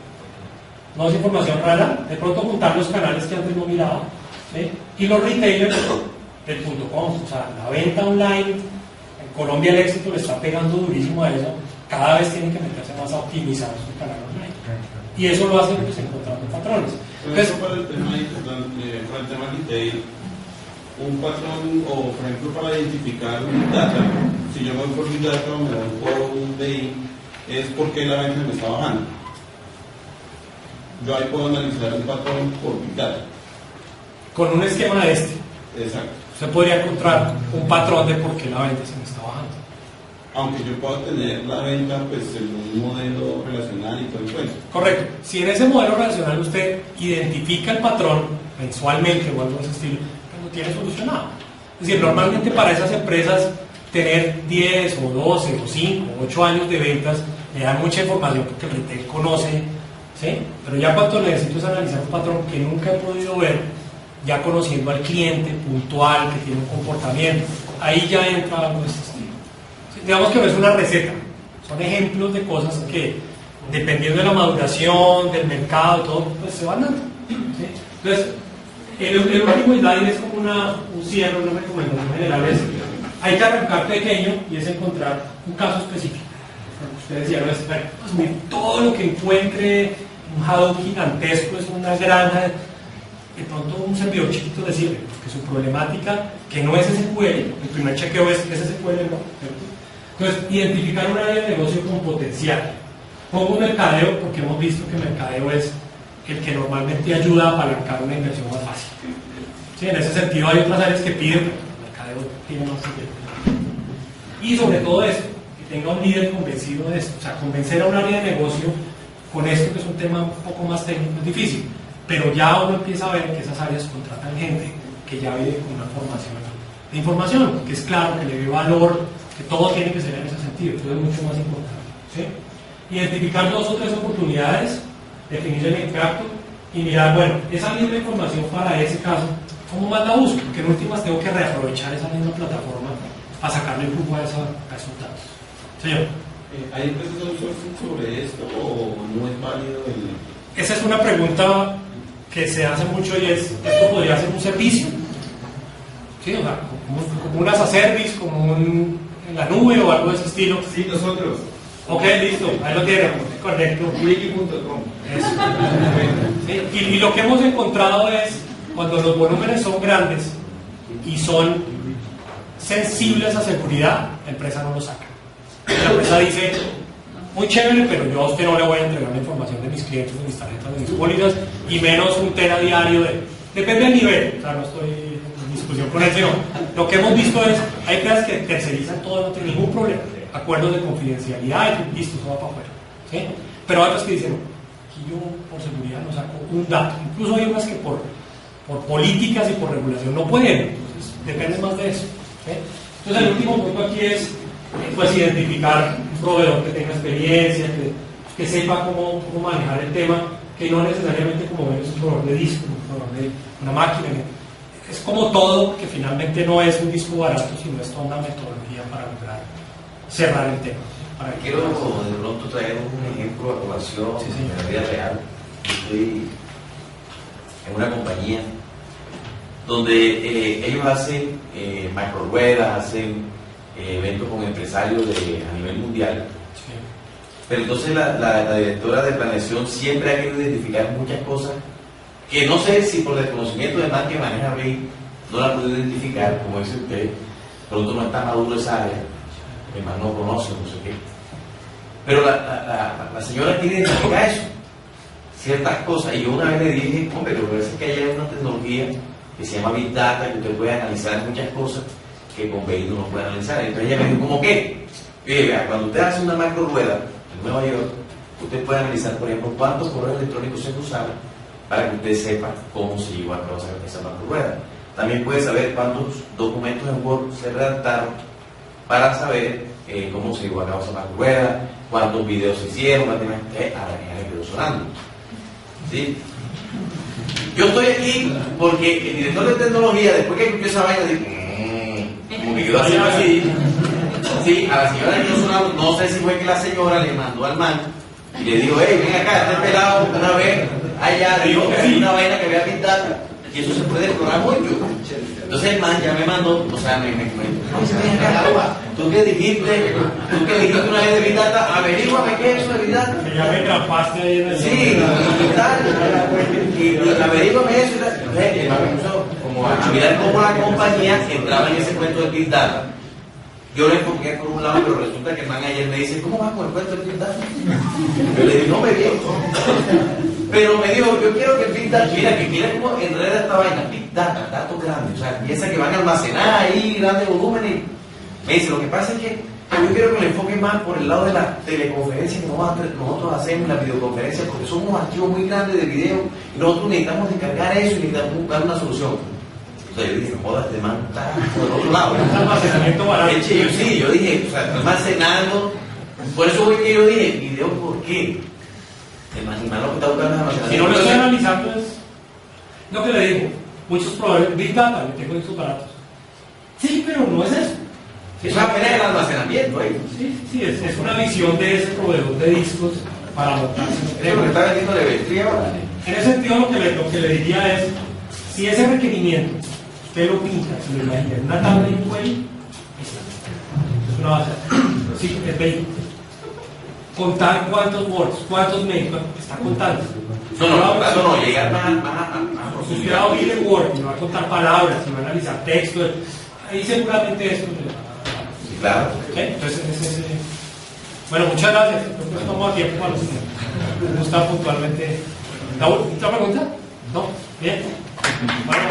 No es información rara, de pronto juntar los canales que antes no miraba, ¿sí? Y los retailers del .com, o sea, la venta online. Colombia el éxito le está pegando durísimo a eso, cada vez tienen que meterse más a optimizar su canal online. Y eso lo hacen pues encontrando patrones. Entonces, para el tema retail, un patrón, o por ejemplo para identificar un data, si yo me voy por Big Data o me voy por un BI, es porque la venta me está bajando. Yo ahí puedo analizar un patrón por Big Data. Con un esquema de este. Exacto. Se podría encontrar un patrón de por qué la venta se me está bajando. Aunque yo pueda tener la venta pues en un modelo relacional y todo el cuento. Correcto. Si en ese modelo relacional usted identifica el patrón mensualmente o algo de ese estilo, pues lo tiene solucionado. Es decir, normalmente para esas empresas tener 10 o 12 o 5 o 8 años de ventas le da mucha información porque el retail conoce, ¿sí? Pero ya cuando necesito es analizar un patrón que nunca he podido ver, ya conociendo al cliente puntual que tiene un comportamiento, ahí ya entra algo de este estilo. ¿Sí? Digamos que no es una receta, son ejemplos de cosas que dependiendo de la maduración, del mercado, todo, pues se van dando. ¿Sí? Entonces, el último slide es como un cierre, una recomendación general es, hay que arrancar pequeño y es encontrar un caso específico. Ustedes decían, pues, todo lo que encuentre, un Hadoop gigantesco, es una granja, de pronto un servidor chiquito decirle que su problemática, que no es SQL, el primer chequeo es SQL, no. Entonces, identificar un área de negocio con potencial. Pongo mercadeo porque hemos visto que mercadeo es el que normalmente ayuda a apalancar una inversión más fácil. ¿Sí? En ese sentido hay otras áreas que piden, pero el mercadeo tiene más sentido. Y sobre todo eso, que tenga un líder convencido de esto. O sea, convencer a un área de negocio con esto, que es un tema un poco más técnico, es difícil. Pero ya uno empieza a ver que esas áreas contratan gente que ya vive con una formación de información, que es claro, que le ve valor, que todo tiene que ser en ese sentido, eso es mucho más importante. ¿Sí? Identificar 2 o 3 oportunidades, definir el impacto y mirar, bueno, esa misma información para ese caso, ¿cómo más la uso? Porque en últimas tengo que reaprovechar esa misma plataforma para sacarle el jugo a esos datos. Señor. ¿Hay empresas de outsourcing sobre esto o no es válido Esa es una pregunta que se hace mucho y es, ¿esto podría ser un servicio? ¿Sí? O sea, como un as a service, como en la nube o algo de ese estilo. Sí, nosotros. Ok, listo, ahí lo tienen, correcto. Wiki.com. Sí, y lo que hemos encontrado es, cuando los volúmenes son grandes y son sensibles a seguridad, la empresa no lo saca. La empresa dice, muy chévere, pero yo a usted no le voy a entregar la información de mis clientes, de mis tarjetas, de mis pólizas, y menos un tera diario depende del nivel, o sea, no estoy en discusión con él, sino lo que hemos visto es, hay empresas que tercerizan todo, no tienen ningún problema, acuerdos de confidencialidad, y listo, todo va para afuera, ¿sí? Pero hay otras que dicen, aquí yo por seguridad no saco un dato, incluso hay unas que por políticas y por regulación no pueden, entonces depende más de eso, ¿sí? Entonces el último punto aquí es, pues, identificar un proveedor que tenga experiencia, que que sepa cómo manejar el tema, que no necesariamente como ven es un proveedor de disco, un proveedor de una máquina. Es como todo, que finalmente no es un disco barato, sino es toda una metodología para lograr cerrar el tema. Quiero de pronto traer un ejemplo a colación de la vida real. Estoy en una compañía donde ellos hacen macro ruedas, hacen eventos con empresarios a nivel mundial. Sí. Pero entonces la directora de planeación siempre ha querido identificar muchas cosas que no sé si por desconocimiento de más que maneja BEI no la ha podido identificar, como dice usted, pronto no está maduro esa área, además no conoce, no sé qué. Pero la señora quiere identificar eso, ciertas cosas, y yo una vez le dije, hombre, lo que pasa es que hay una tecnología que se llama Big Data, que usted puede analizar muchas cosas que con BEI no puede analizar. Entonces ella me dijo, ¿cómo qué? Y dije, vea, cuando usted hace una macro rueda en Nueva York, usted puede analizar, por ejemplo, cuántos correos electrónicos se usaron para que usted sepa cómo se llevó a cabo esa macro rueda. También puede saber cuántos documentos en Word se redactaron para saber cómo se llevó a cabo esa macro rueda, cuántos videos se hicieron, a la mañana quedó sonando. ¿Sí? Yo estoy aquí porque el director de tecnología, después que escuché esa vaina, dijo, como que quedó haciendo así. Sí, a la señora que quedó sonando, no sé si fue que la señora le mandó al man y le dijo, hey, ven acá, este pelado una vez allá, dijo que hay una vaina que vea Big Data y eso se puede explorar mucho. Entonces el man ya me mandó, o sea, me dijo, ven acá, tú que dijiste una vez de Big Data, averíguame qué es eso de Big Data. Que ya me grapaste ahí en el... Sí, y averíguame eso. Entonces el man me puso como a mirar cómo la compañía entraba en ese cuento de Big Data. Yo le enfoqué por un lado, pero resulta que el man ayer me dice, ¿cómo vas con el cuento del Big Data? Yo le dije, no me viejo. Pero me dijo, yo quiero que el Big Data, mira cómo enreda esta vaina, Big Data, datos grandes, o sea, piensa que van a almacenar ahí grandes volúmenes. Me dice, lo que pasa es que yo quiero que le enfoque más por el lado de la teleconferencia que nosotros hacemos, la videoconferencia, porque somos archivos muy grandes de video y nosotros necesitamos descargar eso y necesitamos buscar una solución. O sea, yo dije, no jodas, este man está por el otro lado. Es almacenamiento barato. Sí, yo dije, o sea, almacenando. Por eso fue que yo dije, video, ¿por qué? El man lo que está buscando es almacenamiento. Si no lo estoy analizando es lo que le digo. Muchos proveedores, Big Data, le tengo discos baratos. Sí, pero no es eso. Es apenas el almacenamiento ahí. Sí, es una visión de ese proveedor de discos para montarse. Es lo que está vendiendo de Vestría ahora. En ese sentido, lo que le diría es, si ese requerimiento usted lo pinta, se lo imagina en una tabla de un cuello, es una base. Sí, es bello. Contar cuántos words, cuántos mails, está contando. No, llegar más Si usted va a abrir el Word y va a contar palabras, y va a analizar textos, ahí seguramente esto. Sí, claro. Entonces, bueno, muchas gracias. Creo que no tomo tiempo para los siguientes. Me gusta puntualmente. ¿La última pregunta? ¿No? Bien. Bueno,